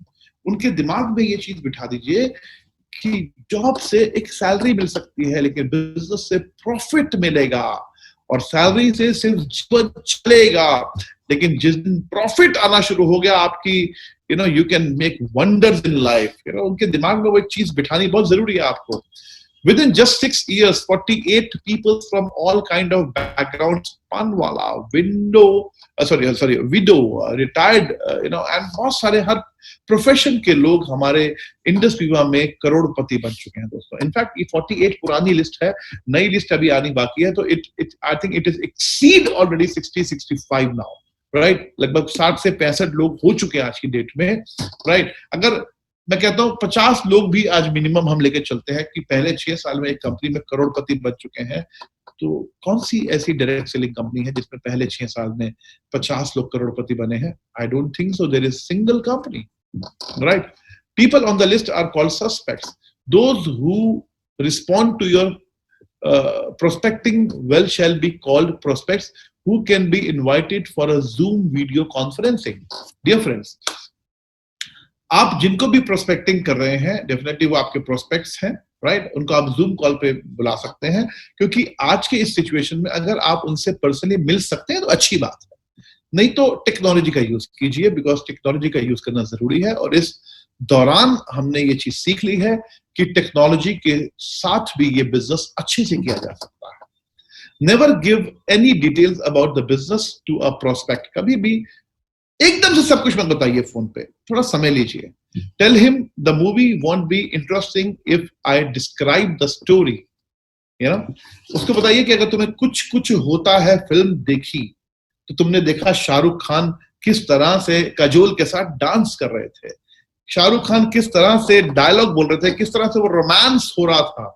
उनके दिमाग में ये चीज बिठा दीजिए कि job से एक सैलरी मिल सकती है, लेकिन बिजनेस से प्रॉफिट मिलेगा, और सैलरी से सिर्फ जीवन चलेगा, लेकिन जिस दिन प्रॉफिट आना शुरू हो गया आपकी, you know, you can make wonders in life. You know, उनके दिमाग में वो एक चीज बिठानी बहुत जरूरी है आपको। Within just 6 years, 48 people from all kind of backgrounds, panwala, widow, retired, you know, and बहुत सारे हर प्रोफेशन के लोग हमारे इंडस्ट्री में करोड़पति बन चुके हैं दोस्तों। इनफैक्ट ये 48 पुरानी लिस्ट है, नई लिस्ट अभी आनी बाकी है, तो I think it is exceed already 60-65 now, right? लगभग 60 से 65 लोग हो चुके हैं आज की डेट में, राइट? अगर मैं कहता हूं 50 लोग भी आज मिनिमम हम लेके चलते हैं कि पहले 6 साल में एक कंपनी में करोड़पति बन चुके हैं, तो कौन सी ऐसी डायरेक्ट सेलिंग कंपनी है जिसमें पहले 6 साल में 50 लोग करोड़पति बने हैं? I don't think so. There is single company, right? People on the list are called suspects. Those who respond to your prospecting well shall be called prospects who can be invited for a Zoom video conferencing. Dear friends, आप जिनको भी prospecting कर रहे हैं definitely वो आपके prospects हैं, right? उनको आप जूम कॉल पे बुला सकते हैं, क्योंकि आज के इस सिचुएशन में अगर आप उनसे पर्सनली मिल सकते हैं तो अच्छी बात है, नहीं तो टेक्नोलॉजी का यूज कीजिए, बिकॉज टेक्नोलॉजी का यूज करना जरूरी है। और इस दौरान हमने ये चीज सीख ली है कि टेक्नोलॉजी के साथ भी ये बिजनेस अच्छे से किया जा सकता है। Never give any details about the business to a prospect. कभी भी एकदम से सब कुछ मत बताइए फोन पे, थोड़ा समय लीजिए। Tell him the movie won't be interesting if I describe the story, you know. उसको बताइए कि अगर तुम्हें कुछ कुछ होता है फिल्म देखी तो तुमने देखा शाहरुख खान किस तरह से काजोल के साथ डांस कर रहे थे, शाहरुख खान किस तरह से डायलॉग बोल रहे थे, किस तरह से वो रोमांस हो रहा था।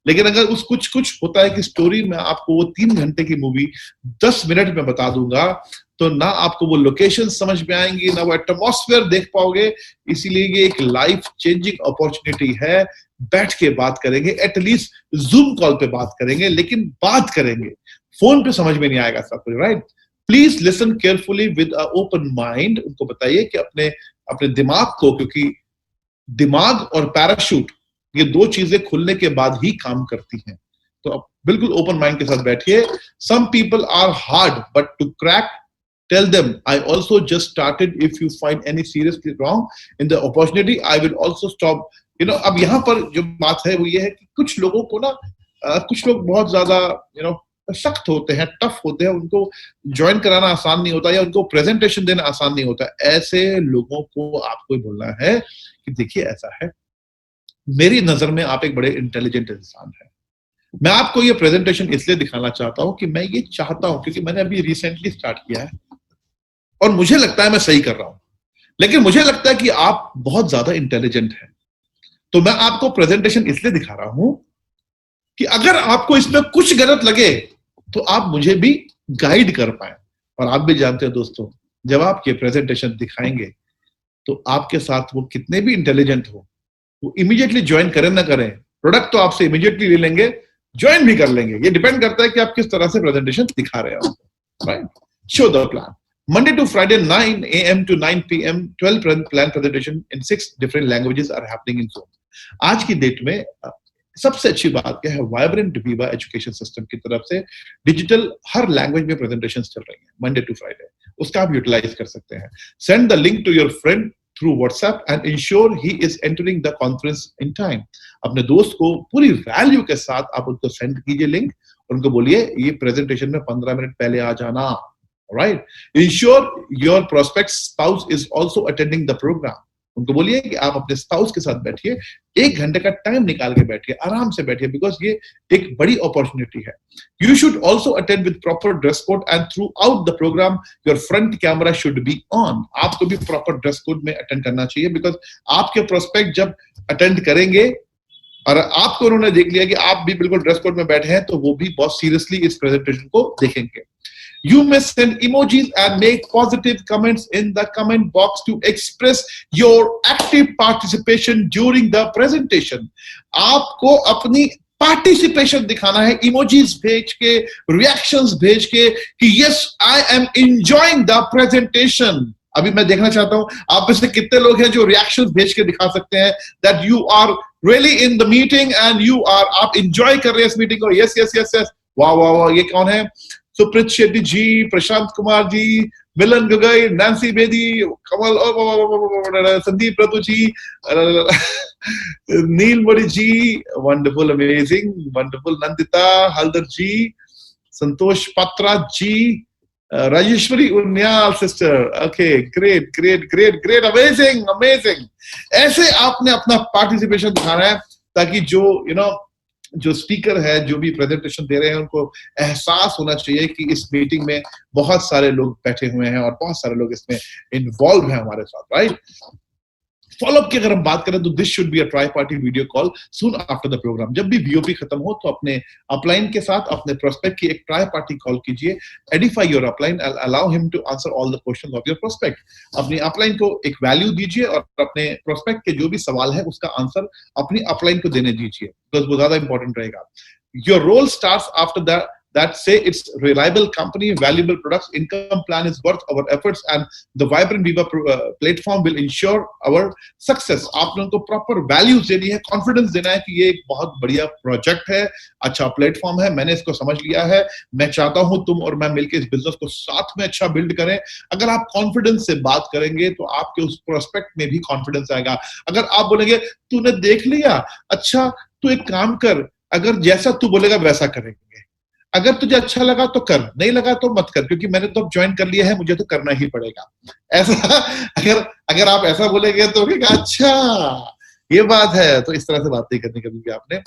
लेकिन अगर उस कुछ कुछ होता है कि स्टोरी में आपको वो 3 घंटे की मूवी 10 मिनट में बता दूंगा, तो ना आपको वो लोकेशन समझ में आएंगी, ना वो एटमॉस्फेयर देख पाओगे। इसीलिए ये एक लाइफ चेंजिंग अपॉर्चुनिटी है। बैठ के बात करेंगे, एटलीस्ट जूम कॉल पे बात करेंगे, लेकिन बात करेंगे, फोन पे समझ में नहीं आएगा सब कुछ, right? Please listen carefully with a open mind. उनको बताइए कि अपने दिमाग को, क्योंकि दिमाग और पैराशूट ये 2 चीजें खुलने के बाद ही काम करती हैं, तो आप बिल्कुल ओपन माइंड के साथ बैठिए। Some people are hard but to crack, tell them I also just started, if you find any seriously wrong in the opportunity I will also stop, you know। अब यहाँ पर जो बात है वो ये है कि कुछ लोगों को ना कुछ लोग बहुत ज्यादा यू नो सख्त होते हैं, टफ होते हैं, उनको ज्वाइन कराना आसान नहीं होता या उनको प्रेजेंटेशन देना आसान नहीं होता। ऐसे लोगों को आपको बोलना है कि देखिए ऐसा है, मेरी नजर में आप एक बड़े इंटेलिजेंट इंसान हैं, मैं आपको ये प्रेजेंटेशन इसलिए दिखाना चाहता हूं कि मैं ये चाहता हूं, क्योंकि मैंने अभी रिसेंटली स्टार्ट किया है और मुझे लगता है मैं सही कर रहा हूं, लेकिन मुझे लगता है कि आप बहुत ज्यादा इंटेलिजेंट हैं, तो मैं आपको प्रेजेंटेशन इसलिए दिखा रहा हूं कि अगर आपको इसमें कुछ गलत लगे तो आप मुझे भी गाइड कर पाए। और आप भी जानते हैं दोस्तों, जब आप ये प्रेजेंटेशन दिखाएंगे तो आपके साथ वो कितने भी इंटेलिजेंट हो, वो इमीडिएटली ज्वाइन करें ना करें, प्रोडक्ट तो आपसे इमीडिएटली ले लेंगे, ज्वाइन भी कर लेंगे। ये डिपेंड करता है कि आप किस तरह से प्रेजेंटेशन दिखा रहे हो, right? Show the plan. Monday to Friday, 9 a.m. to 9 p.m., 12 plan presentation in 6 different languages are happening in Zoom. आज की डेट में सबसे अच्छी बात क्या है, वाइब्रेंट विवा एजुकेशन सिस्टम की तरफ से डिजिटल हर लैंग्वेज में प्रेजेंटेशंस चल रही हैं मंडे टू फ्राइडे, उसका आप यूटिलाइज कर सकते हैं। Send the link to your friend through WhatsApp and ensure he is entering the conference in time. अपने दोस्त को पूरी वैल्यू के साथ आप उनको सेंड कीजिए लिंक और उनको बोलिए ये प्रेजेंटेशन में 15 मिनट पहले आ जाना. Right? Ensure your prospect spouse is also attending the program. उनको बोलिए कि आप अपने स्पाउस के साथ बैठिए, 1 घंटे का टाइम निकाल के बैठिए, आराम से बैठिए, बिकॉज ये एक बड़ी अपॉर्चुनिटी है. You should also attend with proper dress code and throughout the program your front camera should be on. आपको भी proper dress code में अटेंड करना चाहिए, बिकॉज आपके प्रोस्पेक्ट जब अटेंड करेंगे और आपको उन्होंने देख लिया कि आप भी बिल्कुल ड्रेस कोड में बैठे हैं, तो वो भी बहुत सीरियसली इस प्रेजेंटेशन को देखेंगे. You may send emojis and make positive comments in the comment box to express your active participation during the presentation. आपको अपनी पार्टिसिपेशन दिखाना है, इमोजीज भेज के, रिएक्शंस भेज के कि yes, I am enjoying the presentation. अभी मैं देखना चाहता हूं आप में से कितने लोग हैं जो रिएक्शंस भेज के दिखा सकते हैं that you are really in the meeting and आप enjoy कर रहे हैं इस मीटिंग को. yes, yes, yes, yes. वाह वाह वाह. ये कौन है? Supreet Shetty ji, Prashant Kumar ji, Milan Gagai, Nancy Bedi, Kamal, Sandeep Prabhu ji, Neelmani ji, wonderful, amazing, wonderful, Nandita Haldar ji, Santosh Patra ji, Rajeshwari Unyal sister. Okay, great great great great, amazing amazing. ऐसे आपने अपना पार्टिसिपेशन दिखाना है ताकि जो स्पीकर है, जो भी प्रेजेंटेशन दे रहे हैं, उनको एहसास होना चाहिए कि इस मीटिंग में बहुत सारे लोग बैठे हुए हैं और बहुत सारे लोग इसमें इन्वॉल्व हैं हमारे साथ. राइट? फॉलोअप की अगर हम बात करें तो this should be a tri party video call soon after the program. जब भी वीओपी खत्म हो तो अपने अपलाइन के साथ अपने प्रोस्पेक्ट की एक ट्राई पार्टी कॉल कीजिए. Edify your upline, allow him to answer all the questions of your prospect. अपने अपलाइन को एक वैल्यू दीजिए और अपने प्रोस्पेक्ट के जो भी सवाल है उसका आंसर अपनी अपलाइन को देने दीजिए, बिकॉज वो ज्यादा इंपॉर्टेंट रहेगा. Your role starts after that say it's reliable company, valuable products, income plan is worth our efforts and the vibrant Viva platform will ensure our success. आप लोगों को प्रॉपर वैल्यूज देनी है, कॉन्फिडेंस देना है कि ये एक बहुत बढ़िया प्रोजेक्ट है, अच्छा प्लेटफॉर्म है, मैंने इसको समझ लिया है, मैं चाहता हूं तुम और मैं मिलकर इस बिजनेस को साथ में अच्छा बिल्ड करें. अगर आप कॉन्फिडेंस से बात करेंगे तो आपके उस प्रोस्पेक्ट में भी कॉन्फिडेंस आएगा. अगर आप बोलेंगे तूने देख लिया, अच्छा तू एक काम कर, अगर जैसा तू बोलेगा वैसा करेंगे, अगर तुझे अच्छा लगा तो कर, नहीं लगा तो मत कर, क्योंकि मैंने तो ज्वाइन कर लिया है, मुझे तो करना ही पड़ेगा. ऐसा अगर आप ऐसा बोलेंगे तो अच्छा ये बात है, तो इस तरह से बात नहीं करनी कभी आपने.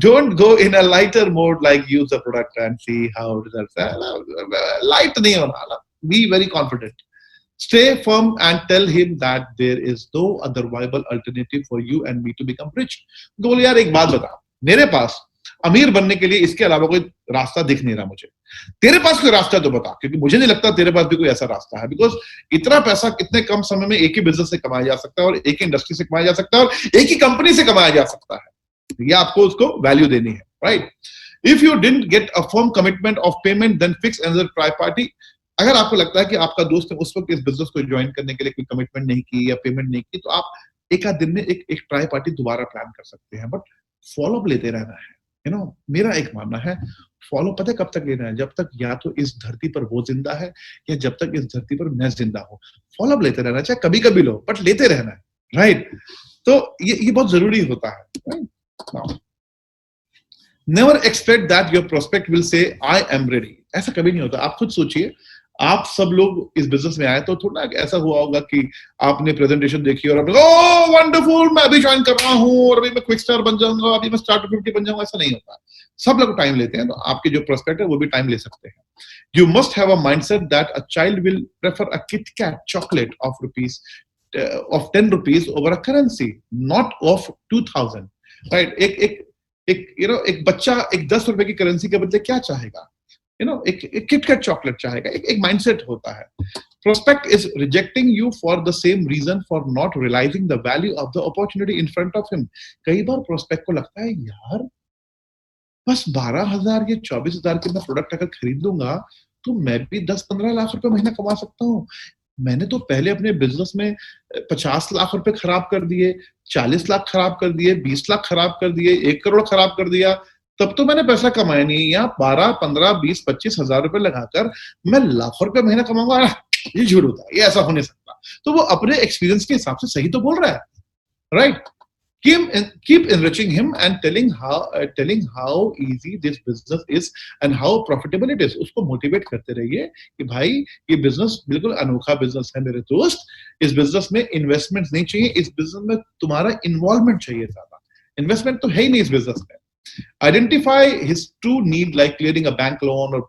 Don't go in a lighter mode like use the product and see how results. Light नहीं होना, be very confident. Stay firm and tell him that there is no other viable alternative for you and me to become rich. बोले यार एक बात बता, मेरे पास अमीर बनने के लिए इसके अलावा कोई रास्ता दिख नहीं रहा मुझे, तेरे पास कोई रास्ता तो बता, क्योंकि मुझे नहीं लगता तेरे पास भी कोई ऐसा रास्ता है. बिकॉज इतना पैसा कितने कम समय में एक ही बिजनेस से कमाया जा सकता है और एक ही इंडस्ट्री से कमाया जा सकता है और एक ही कंपनी से कमाया जा सकता है. ये आपको उसको वैल्यू देनी है. Right? If you didn't get a firm commitment of payment then fix another tri party. अगर आपको लगता है कि आपका दोस्त ने उस वक्त इस बिजनेस को ज्वाइन करने के लिए कोई कमिटमेंट नहीं की या पेमेंट नहीं की, तो आप एक आध दिन में एक ट्राई पार्टी दोबारा प्लान कर सकते हैं. बट फॉलोअप लेते रहना है. मेरा एक मानना है, फॉलो पता है कब तक लेना है? जब तक या तो इस धरती पर वो जिंदा है या जब तक इस धरती पर मैं जिंदा हूं. फॉलोअप लेते रहना, चाहे कभी कभी लो, बट लेते रहना है. राइट? तो ये बहुत जरूरी होता है. Never expect that your prospect will say I am ready. ऐसा कभी नहीं होता. आप खुद सोचिए, आप सब लोग इस बिजनेस में आए तो थोड़ा ऐसा हुआ होगा कि आपने प्रेजेंटेशन देखी और आपने ओह वंडरफुल, मैं अभी ज्वाइन कर रहा हूं और अभी मैं क्विक स्टार बन जाऊंगा, अभी मैं स्टार्ट 50 बन जाऊंगा. ऐसा नहीं होता. सब लोग टाइम लेते हैं, तो आपके जो प्रोस्पेक्ट है वो भी टाइम ले सकते हैं. You must have a mindset that a child will prefer a KitKat chocolate of ₹10 over a currency not of 2000. Right? एक बच्चा एक ₹10 की करेंसी के बदले क्या चाहेगा? एक किटकैट चॉकलेट चाहेगा. एक माइंडसेट होता है. Prospect is rejecting you for the same reason for not realizing the value of the opportunity in front of him. कई बार प्रोस्पेक्ट को लगता है यार बस 12,000 या 24,000 के मैं प्रोडक्ट अगर खरीद लूंगा तो मैं भी 10-15 लाख रुपए महीना कमा सकता हूँ. मैंने तो पहले अपने बिजनेस में 50 लाख रुपए खराब कर दिए, 40 लाख खराब कर दिए, 20 लाख खराब कर दिए, 1 करोड़ खराब कर दिया, तब तो मैंने पैसा कमाया नहीं. या 12, 15, 20, 25 हजार रुपए लगाकर मैं लाखों रुपए महीना कमाऊंगा, ये झूठ होता है. ये ऐसा हो नहीं सकता. तो वो अपने एक्सपीरियंस के हिसाब से सही तो बोल रहा है, right? Keep enriching him and telling how easy this business is and how profitable it is. उसको मोटिवेट करते रहिए कि भाई ये बिजनेस बिल्कुल अनोखा बिजनेस है मेरे दोस्त, इस बिजनेस में इन्वेस्टमेंट नहीं चाहिए, इस बिजनेस में तुम्हारा इन्वॉल्वमेंट चाहिए ज्यादा, इन्वेस्टमेंट तो है ही नहीं इस बिजनेस में. Identify his true need like clearing a bank loan or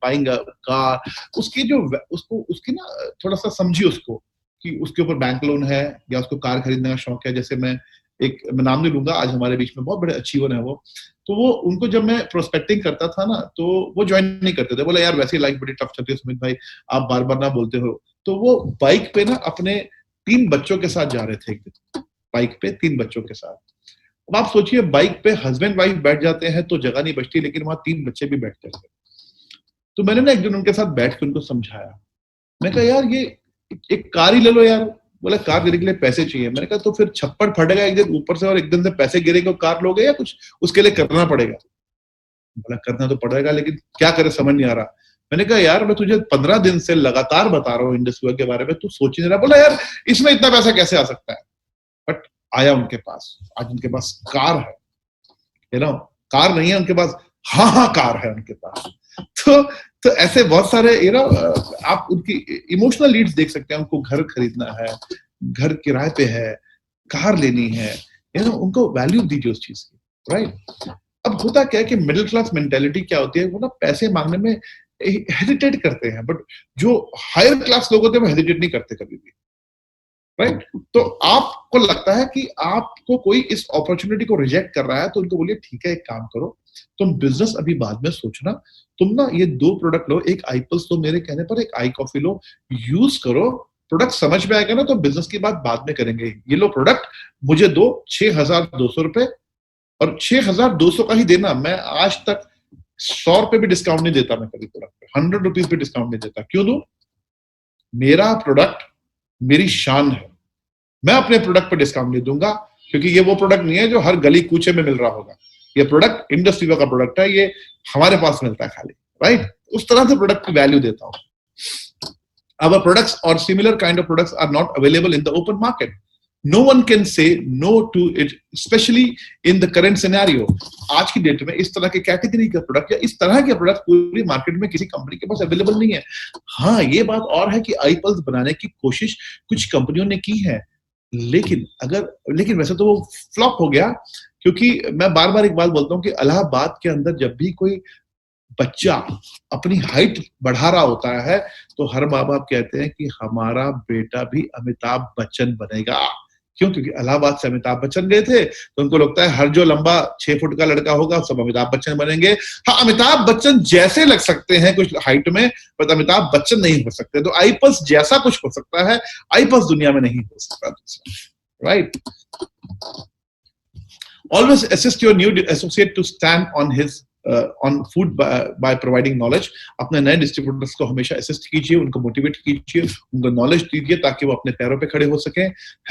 buying a car. उसकी ना थोड़ा सा समझिए उसको कि उसके ऊपर बैंक लोन है या उसको कार खरीदने का शौक है. जैसे मैं नाम नहीं लूंगा, आज हमारे बीच में बहुत बड़े अचीवर हैं वो, तो वो उनको जब मैं प्रोस्पेक्टिंग करता था ना तो वो ज्वाइन नहीं करते थे. बोला यार वैसे ही लाइफ बड़ी टफ चलती है सुमित भाई, आप बार बार ना बोलते हो. तो वो बाइक पे ना अपने 3 बच्चों के साथ जा रहे थे एक दिन, बाइक पे 3 बच्चों के साथ. अब आप सोचिए बाइक पे हस्बैंड वाइफ बैठ जाते हैं तो जगह नहीं बचती, लेकिन वहां 3 बच्चे भी बैठते थे. तो मैंने ना एक दिन उनके साथ बैठ के उनको समझाया. मैं कहा यार ये एक कार ही ले लो यार. बोला कार लेने के लिए पैसे चाहिए. मैंने कहा तो फिर छप्पड़ फटेगा एक दिन ऊपर से और एकदम से पैसे गिरेंगे, कार लोगे या कुछ उसके लिए करना पड़ेगा. बोला करना तो पड़ेगा लेकिन क्या करे समझ नहीं आ रहा. मैंने कहा यार मैं तुझे 15 दिन से लगातार बता रहा हूँ इंडस्ट्री के बारे में, तू सोच नहीं रहा. बोला यार इसमें इतना पैसा कैसे आ सकता है. बट आया उनके पास, आज उनके पास कार है, यू नो, कार नहीं है उनके पास, हाँ कार है उनके पास. तो ऐसे बहुत सारे यू नो आप उनकी इमोशनल नीड्स देख सकते हैं. उनको घर खरीदना है, घर किराए पे है, कार लेनी है, यू नो, उनको वैल्यू दीजिए उस चीज की, राइट? अब होता क्या है कि मिडिल क्लास मेंटेलिटी क्या होती है, वो ना पैसे मांगने में हेजिटेट करते हैं, बट जो हायर क्लास लोग होते हैं वो हेजिटेट नहीं करते कभी भी, राइट? तो आपको लगता है कि आपको कोई इस अपॉर्चुनिटी को रिजेक्ट कर रहा है तो उनको बोलिए ठीक है एक काम करो, तुम बिजनेस अभी बाद में सोचना, तुम ना ये 2 प्रोडक्ट लो, एक आई पल्स लो मेरे कहने पर, एक आई कॉफी लो, यूज करो, प्रोडक्ट समझ में आएगा ना तो बिजनेस की बात बाद में करेंगे. ये लो प्रोडक्ट मुझे दो 6,200 रुपए, और 6,200 का ही देना. मैं आज तक 100 रुपए भी डिस्काउंट नहीं देता. मैं कभी प्रोडक्ट पे 100 रुपीज भी डिस्काउंट नहीं देता. क्यों दूं? मेरा प्रोडक्ट मेरी शान है. मैं अपने प्रोडक्ट पे डिस्काउंट नहीं दूंगा क्योंकि ये वो प्रोडक्ट नहीं है जो हर गली कूचे में मिल रहा होगा. ये प्रोडक्ट इंडस्ट्री का प्रोडक्ट है, ये हमारे पास मिलता है खाली, राइट? उस तरह से प्रोडक्ट की वैल्यू देता हूं. Our products or similar kind of products are not available in the open market. No one can say no to it, especially in the current scenario. आज की डेट में इस तरह के कैटेगरी का प्रोडक्ट या इस तरह के प्रोडक्ट पूरी मार्केट में किसी कंपनी के पास अवेलेबल नहीं है. हाँ ये बात और है कि आई पल्स बनाने की कोशिश कुछ कंपनियों ने की है, लेकिन वैसे तो वो फ्लॉप हो गया. क्योंकि मैं बार बार एक बात बोलता हूँ कि इलाहाबाद के अंदर जब भी कोई बच्चा अपनी हाइट बढ़ा रहा होता है तो हर माँ बाप कहते हैं कि हमारा बेटा भी अमिताभ बच्चन बनेगा. क्यों? क्योंकि इलाहाबाद से अमिताभ बच्चन गए थे तो उनको लगता है हर जो लंबा 6 फुट का लड़का होगा सब अमिताभ बच्चन बनेंगे. हाँ अमिताभ बच्चन जैसे लग सकते हैं कुछ हाइट में, पर अमिताभ बच्चन नहीं हो सकते. तो आई पल्स जैसा कुछ हो सकता है, आई पल्स दुनिया में नहीं हो सकता, right? Always assist your new associate to stand on his on food by providing knowledge. अपने नए डिस्ट्रीब्यूटर्स को हमेशा असिस्ट कीजिए, उनको मोटिवेट कीजिए, उनको नॉलेज दीजिए ताकि वो अपने पैरों पे खड़े हो सके.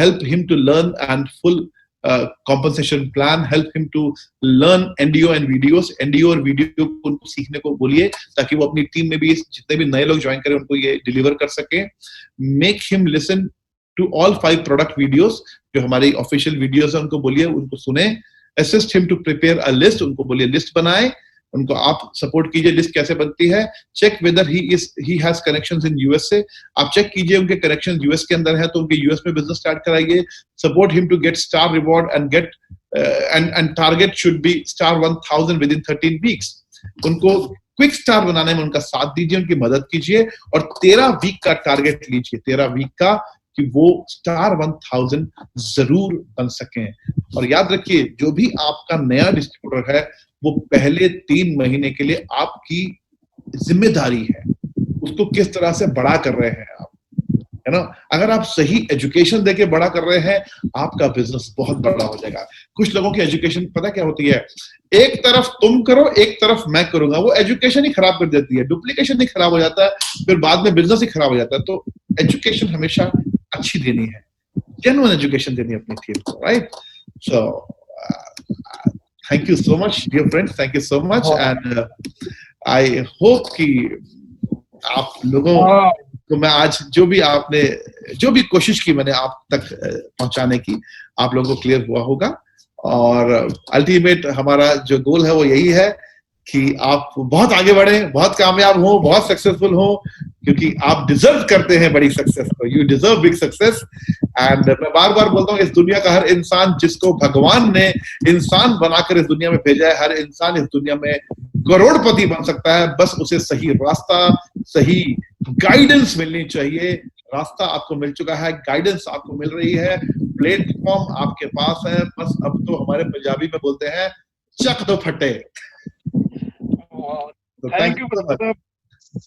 Help him to learn and full compensation plan. Help him to learn NDO and videos. NDO और वीडियो को उनको सीखने को बोलिए ताकि वो अपनी टीम में भी जितने भी नए लोग ज्वाइन करें उनको ये डिलीवर कर सके. Make him listen to all 5 product videos. जो हमारी ऑफिशियल वीडियोस है उनको बोलिए उनको सुने. Assist him to prepare a list. उनको बोलिए लिस्ट बनाए. उनको आप सपोर्ट कीजिए लिस्ट कैसे बनती है. Check whether he has connections in US से. आप चेक कीजिए उनके कनेक्शंस यूएस के अंदर है तो उनके यूएस में बिजनेस स्टार्ट कराइए. Support him to get star reward and get and target should be star 1000 within 13 weeks. उनको क्विक स्टार बनाने में उनका साथ दीजिए, उनकी मदद कीजिए और 13 वीक का टारगेट लीजिए, 13 वीक का, कि वो स्टार 1000 जरूर बन सकें. और याद रखिए जो भी आपका नया डिस्ट्रीब्यूटर है वो पहले 3 महीने के लिए आपकी जिम्मेदारी है. उसको किस तरह से बड़ा कर रहे हैं आप, है ना? अगर आप सही एजुकेशन देके बड़ा कर रहे हैं आपका बिजनेस बहुत बड़ा हो जाएगा. कुछ लोगों की एजुकेशन पता क्या होती है, एक तरफ तुम करो एक तरफ मैं करूंगा, वो एजुकेशन ही खराब कर देती है. डुप्लीकेशन ही खराब हो जाता है, फिर बाद में बिजनेस ही खराब हो जाता है. तो एजुकेशन हमेशा अच्छी देनी है, जेन्युइन एजुकेशन देनी है अपनी टीम को, right? So thank you so much dear friends, thank you so much and I hope कि आप लोगों तो मैं आज जो भी कोशिश की मैंने आप तक पहुंचाने की, आप लोगों को क्लियर हुआ होगा। और अल्टीमेट हमारा जो गोल है वो यही है कि आप बहुत आगे बढ़े, बहुत कामयाब हो, बहुत सक्सेसफुल हो, क्योंकि आप डिजर्व करते हैं बड़ी सक्सेस को। You deserve big success. And मैं बार बार बोलता हूँ, इस दुनिया का हर इंसान जिसको भगवान ने इंसान बनाकर इस दुनिया में भेजा है, हर इंसान इस दुनिया में करोड़पति बन सकता है, बस उसे सही रास्ता, सही गाइडेंस मिलनी चाहिए। रास्ता आपको मिल चुका है, गाइडेंस आपको मिल रही है, प्लेटफॉर्म आपके पास है, बस अब तो हमारे पंजाबी में बोलते हैं चक दो फटे। Thank you sir,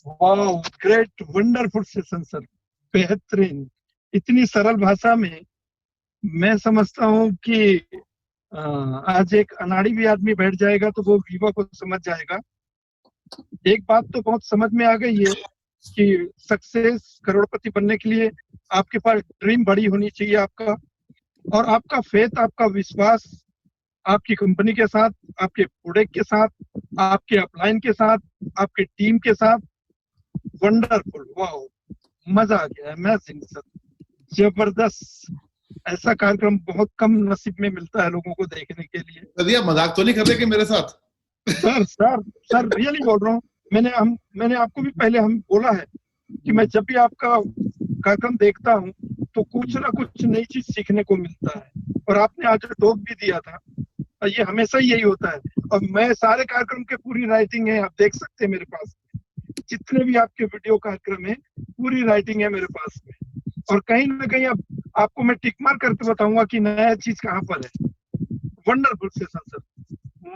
wow, great, wonderful session sir, बेहतरीन। इतनी सरल भाषा में मैं समझता हूँ कि आज एक अनाड़ी भी आदमी बैठ जाएगा तो वो विवा को समझ जाएगा। एक बात तो बहुत समझ में आ गई है कि सक्सेस, करोड़पति बनने के लिए आपके पास ड्रीम बड़ी होनी चाहिए आपका, और आपका फेथ, आपका विश्वास आपकी कंपनी के साथ, आपके प्रोडक्ट के साथ, आपके अपलाइन के साथ, आपके टीम के साथ। वंडरफुल, वाओ, मजा आ गया, अमेजिंग सर, जबरदस्त। ऐसा कार्यक्रम बहुत कम नसीब में मिलता है लोगों को देखने के लिए। भैया मजाक तो नहीं करते कि मेरे साथ? सर सर सर रियली बोल रहा हूँ। मैंने आपको भी पहले हम बोला है कि मैं जब भी आपका कार्यक्रम देखता हूँ तो कुछ ना कुछ नई चीज सीखने को मिलता है, और आपने आज टॉक भी दिया था, और ये हमेशा यही होता है। और मैं सारे कार्यक्रम के पूरी राइटिंग है, आप देख सकते हैं मेरे पास, जितने भी आपके वीडियो कार्यक्रम है पूरी राइटिंग है मेरे पास में। और कहीं ना कहीं अब आपको मैं टिक मार करके बताऊंगा कि नया चीज कहाँ पर है। वंडरफुल सेशन सर,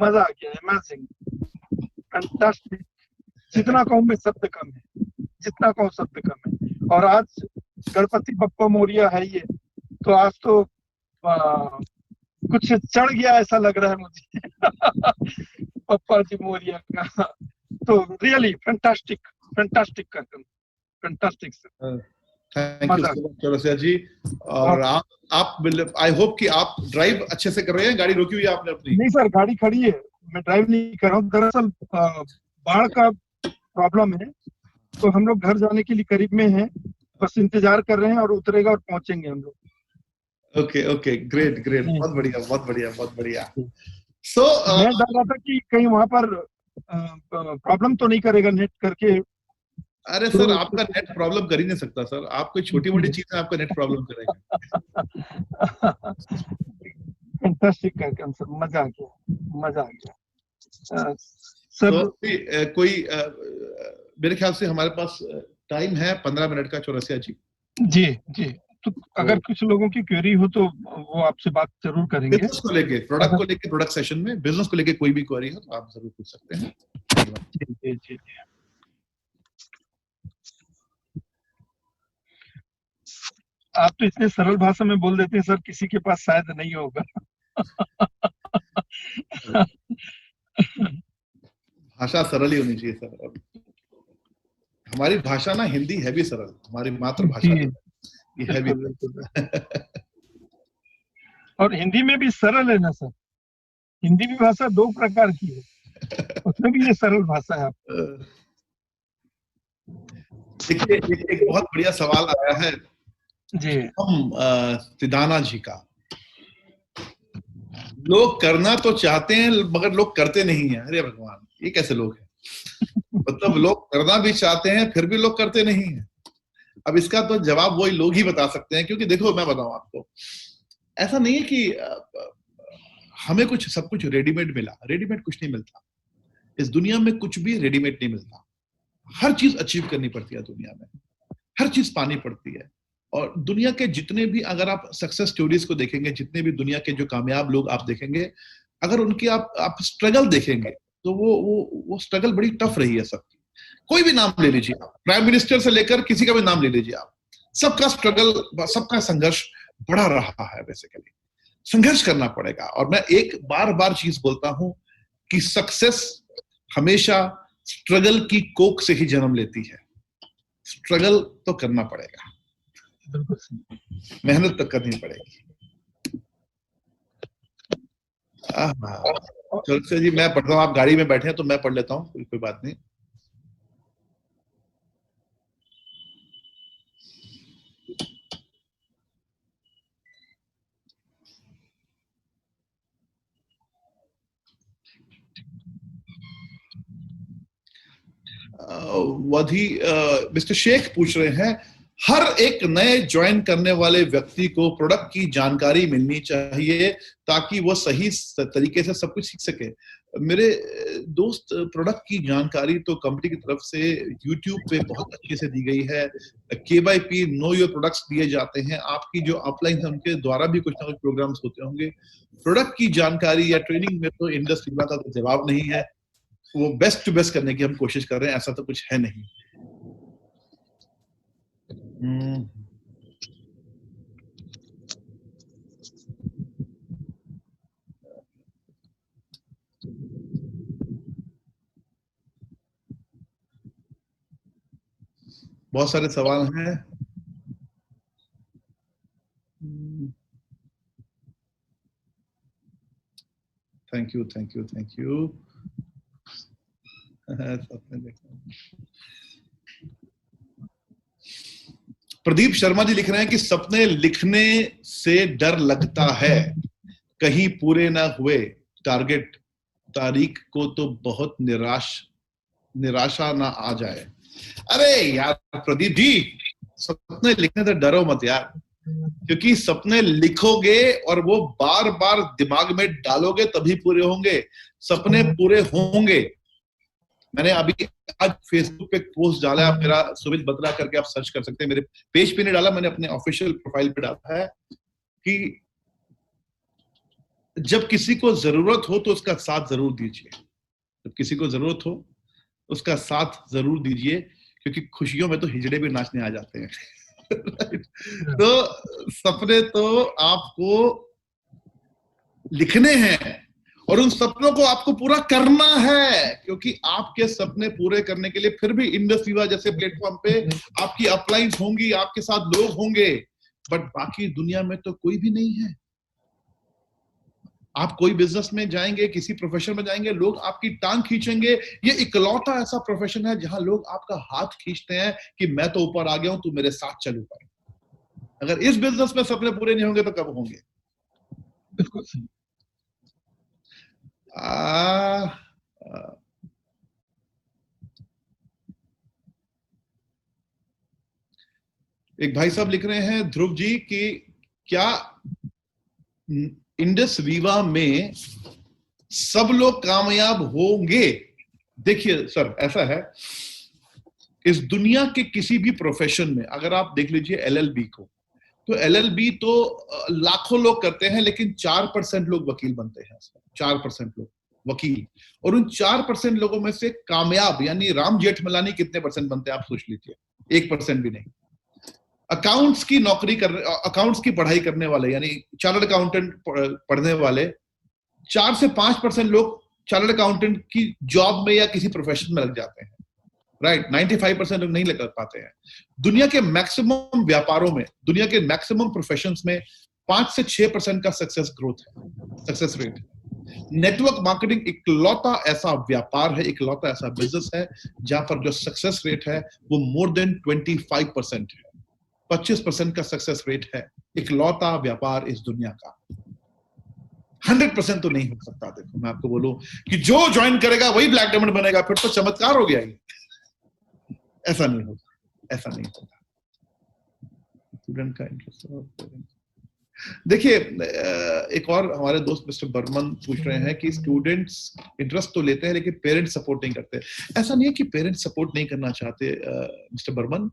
मजा आ गया, अमेजिंग, फैंटास्टिक। जितना कहूँ मैं शब्द कम है, जितना कहूँ शब्द कम है। और आज गणपति बप्पा मोरिया है ये, तो आज तो कुछ चढ़ गया ऐसा लग रहा है मुझे पप्पा जी मोरिया का। तो रियली फैंटास्टिक, फैंटास्टिक कार्यक्रम, fantastic sir. Thank you so much Chaurasia ji. और आप आई होप कि आप ड्राइव अच्छे से कर रहे हैं, गाड़ी रोकी हुई है आपने अपनी? नहीं सर, गाड़ी खड़ी है, मैं ड्राइव नहीं कर रहा हूँ। दरअसल बाढ़ का प्रॉब्लम है, तो हम लोग घर जाने के लिए करीब में हैं, बस इंतजार कर रहे हैं, और उतरेगा और पहुंचेंगे हम लोग। ओके ओके, ग्रेट ग्रेट, बहुत बढ़िया बहुत बढ़िया बहुत बढ़िया। सो मैं डर रहा था कि कहीं वहां पर प्रॉब्लम तो नहीं करेगा नेट करके। अरे सर, आपका नेट प्रॉब्लम कर ही नहीं सकता सर, आप कोई छोटी मोटी चीज है आपका नेट प्रॉब्लम करेगा। फैंटास्टिक कार्यक्रम सर, मजा आ गया, मजा आ गया सर। तो कोई मेरे ख्याल से हमारे पास टाइम है 15 मिनट का चौरसिया जी। जी जी, तो अगर कुछ लोगों की क्वेरी हो तो वो आपसे बात जरूर करेंगे। बिजनेस को लेके, प्रोडक्ट को लेके, प्रोडक्ट सेशन में बिजनेस को लेके कोई भी क्वेरी हो तो आप जरूर पूछ सकते हैं। जी जी जी, आप तो इतने सरल भाषा में बोल देते हैं सर, किसी के पास शायद नहीं होगा। भाषा सरल ही होनी चाहिए सर। हमारी भाषा ना हिंदी है भी सरल, हमारी मातृभाषा ये है भी। और हिंदी में भी सरल है ना सर, हिंदी भी भाषा दो प्रकार की है, उसमें भी ये सरल भाषा है। देखिए एक बहुत बढ़िया सवाल आया है जी, हम सिदाना जी का। लोग करना तो चाहते हैं मगर लोग करते नहीं है। अरे भगवान, ये कैसे लोग हैं? मतलब लोग करना भी चाहते हैं फिर भी लोग करते नहीं है। अब इसका तो जवाब वही लोग ही बता सकते हैं, क्योंकि देखो मैं बताऊं आपको, ऐसा नहीं है कि हमें कुछ सब कुछ रेडीमेड मिला। रेडीमेड कुछ नहीं मिलता इस दुनिया में, कुछ भी रेडीमेड नहीं मिलता। हर चीज अचीव करनी पड़ती है दुनिया में, हर चीज पानी पड़ती है। और दुनिया के जितने भी, अगर आप सक्सेस स्टोरीज को देखेंगे, जितने भी दुनिया के जो कामयाब लोग आप देखेंगे, अगर उनकी आप स्ट्रगल देखेंगे तो वो स्ट्रगल बड़ी टफ रही है सबकी। कोई भी नाम ले लीजिए आप, प्राइम मिनिस्टर से लेकर किसी का भी नाम ले लीजिए आप, सबका स्ट्रगल, सबका संघर्ष बड़ा रहा है। बेसिकली संघर्ष करना पड़ेगा। और मैं एक बार बार चीज बोलता हूं कि सक्सेस हमेशा स्ट्रगल की कोख से ही जन्म लेती है। स्ट्रगल तो करना पड़ेगा, मेहनत तो करनी पड़ेगी। चलो जी, मैं पढ़ता हूँ, आप गाड़ी में बैठे हैं तो मैं पढ़ लेता हूँ, कोई बात नहीं। मिस्टर शेख पूछ रहे हैं, हर एक नए ज्वाइन करने वाले व्यक्ति को प्रोडक्ट की जानकारी मिलनी चाहिए ताकि वो सही तरीके से सब कुछ सीख सके। मेरे दोस्त, प्रोडक्ट की जानकारी तो कंपनी की तरफ से यूट्यूब पे बहुत अच्छे से दी गई है। KYP नो योर प्रोडक्ट्स दिए जाते हैं। आपकी जो अपलाइन है उनके द्वारा भी कुछ ना कुछ प्रोग्राम्स होते होंगे। प्रोडक्ट की जानकारी या ट्रेनिंग में तो इंडस्ट्री का तो जवाब नहीं है। वो बेस्ट टू बेस्ट करने की हम कोशिश कर रहे हैं, ऐसा तो कुछ है नहीं। बहुत सारे सवाल हैं। Thank you, thank you, thank you. Pradeep Sharma ji लिख रहे हैं कि सपने लिखने से डर लगता है कहीं पूरे ना हुए, टारगेट तारीख को तो बहुत निराशा ना आ जाए। अरे यार प्रदीप जी, सपने लिखने से डरो मत यार, क्योंकि सपने लिखोगे और वो बार बार दिमाग में डालोगे तभी पूरे होंगे। सपने पूरे होंगे। मैंने अभी आज फेसबुक पे पोस्ट डाला है मेरा, सुमित बत्रा करके, आप सर्च कर सकते हैं। मेरे पेज पे नहीं डाला, मैंने अपने ऑफिशियल प्रोफाइल पे डाला है कि जब किसी को जरूरत हो तो उसका साथ जरूर दीजिए। जब किसी को जरूरत हो उसका साथ जरूर दीजिए, क्योंकि खुशियों में तो हिजड़े भी नाचने आ जाते हैं। तो सपने तो आपको लिखने हैं और उन सपनों को आपको पूरा करना है, क्योंकि आपके सपने पूरे करने के लिए फिर भी इंडस विवा जैसे प्लेटफॉर्म पे आपकी अपलाइंस होंगी, आपके साथ लोग होंगे, बट बाकी दुनिया में तो कोई भी नहीं है। आप कोई बिजनेस में जाएंगे, किसी प्रोफेशन में जाएंगे, लोग आपकी टांग खींचेंगे। ये इकलौता ऐसा प्रोफेशन है जहां लोग आपका हाथ खींचते हैं कि मैं तो ऊपर आ गया हूं, तू मेरे साथ चल ऊपर। अगर इस बिजनेस में सपने पूरे नहीं होंगे तो कब होंगे? बिल्कुल सही। एक भाई साहब लिख रहे हैं, ध्रुव जी, कि क्या इंडस वीवा में सब लोग कामयाब होंगे? देखिए सर, ऐसा है, इस दुनिया के किसी भी प्रोफेशन में अगर आप देख लीजिए LLB को, तो LLB तो लाखों लोग करते हैं, लेकिन 4% लोग वकील बनते हैं। 4% लोग वकील, और उन 4% लोगों में से कामयाब यानी राम जेठमलानी कितने परसेंट बनते हैं आप सोच लीजिए? 1% भी नहीं। अकाउंट्स की नौकरी कर, अकाउंट्स की पढ़ाई करने वाले यानी चार्टर्ड अकाउंटेंट पढ़ने वाले 4 से 5% लोग चार्टर्ड अकाउंटेंट की जॉब में या किसी प्रोफेशन में लग जाते हैं। राइट, 95% लोग नहीं लग पाते हैं। दुनिया के मैक्सिमम व्यापारों में, दुनिया के मैक्सिमम प्रोफेशंस में 5 से 6% का सक्सेस ग्रोथ है, सक्सेस रेट। नेटवर्क मार्केटिंग इकलौता ऐसा व्यापार है, इकलौता ऐसा बिजनेस है जहां पर जो सक्सेस रेट है वो मोर देन 25% है। 25% का सक्सेस रेट है इकलौता व्यापार इस दुनिया का। 100% तो नहीं हो सकता। देखो मैं आपको बोलूं कि जो ज्वाइन करेगा वही ब्लैक डायमंड बनेगा, फिर तो चमत्कार हो गया ये। ऐसा नहीं होता, ऐसा नहीं होता। स्टूडेंट का इंटरेस्ट। देखिए, एक और हमारे दोस्त मिस्टर बर्मन पूछ रहे हैं कि स्टूडेंट्स इंटरेस्ट तो लेते हैं लेकिन पेरेंट्स सपोर्ट नहीं करते। ऐसा नहीं है कि पेरेंट्स सपोर्ट नहीं करना चाहते मिस्टर बर्मन,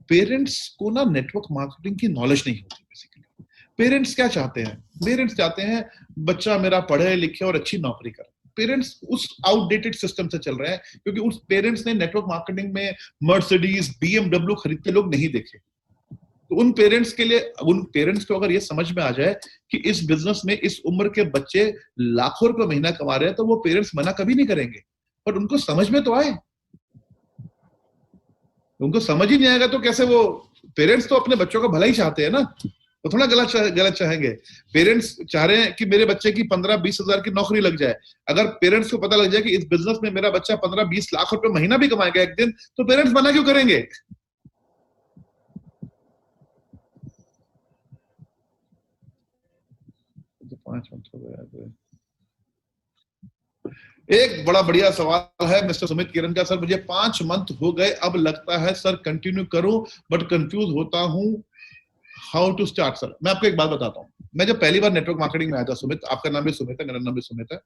पेरेंट्स को ना नेटवर्क मार्केटिंग की नॉलेज नहीं होती बेसिकली। पेरेंट्स क्या चाहते हैं? पेरेंट्स चाहते हैं बच्चा मेरा पढ़े लिखे और अच्छी नौकरी करे। पेरेंट्स उस आउटडेटेड सिस्टम से चल रहे हैं, क्योंकि उस पेरेंट्स ने नेटवर्क मार्केटिंग में मर्सिडीज BMW खरीदते लोग नहीं देखे। तो उन पेरेंट्स के लिए, उन पेरेंट्स को अगर ये समझ में आ जाए कि इस बिजनेस में इस उम्र के बच्चे लाखों रुपए महीना कमा रहे हैं, तो वो पेरेंट्स मना कभी नहीं करेंगे। पर उनको समझ में तो आए, उनको समझ ही नहीं आएगा तो कैसे वो, पेरेंट्स तो अपने बच्चों का भला ही चाहते हैं ना, तो थोड़ा गलत चाहेंगे। पेरेंट्स चाह रहे हैं कि मेरे बच्चे की 15-20 हजार की नौकरी लग जाए। अगर पेरेंट्स को पता लग जाए कि इस बिजनेस में मेरा बच्चा 15-20 लाख रुपए महीना भी कमाएगा एक दिन, तो पेरेंट्स मना क्यों करेंगे? तो 5 मिनट हो गया। एक बड़ा बढ़िया सवाल है मिस्टर सुमित किरण का। सर मुझे 5 मंथ हो गए, अब लगता है सर कंटिन्यू करूं, बट कंफ्यूज होता हूं हाउ टू स्टार्ट। सर मैं आपको एक बात बताता हूं, मैं जब पहली बार नेटवर्क मार्केटिंग में आया था, सुमित, आपका नाम भी सुमित है, मेरा नाम भी सुमित है,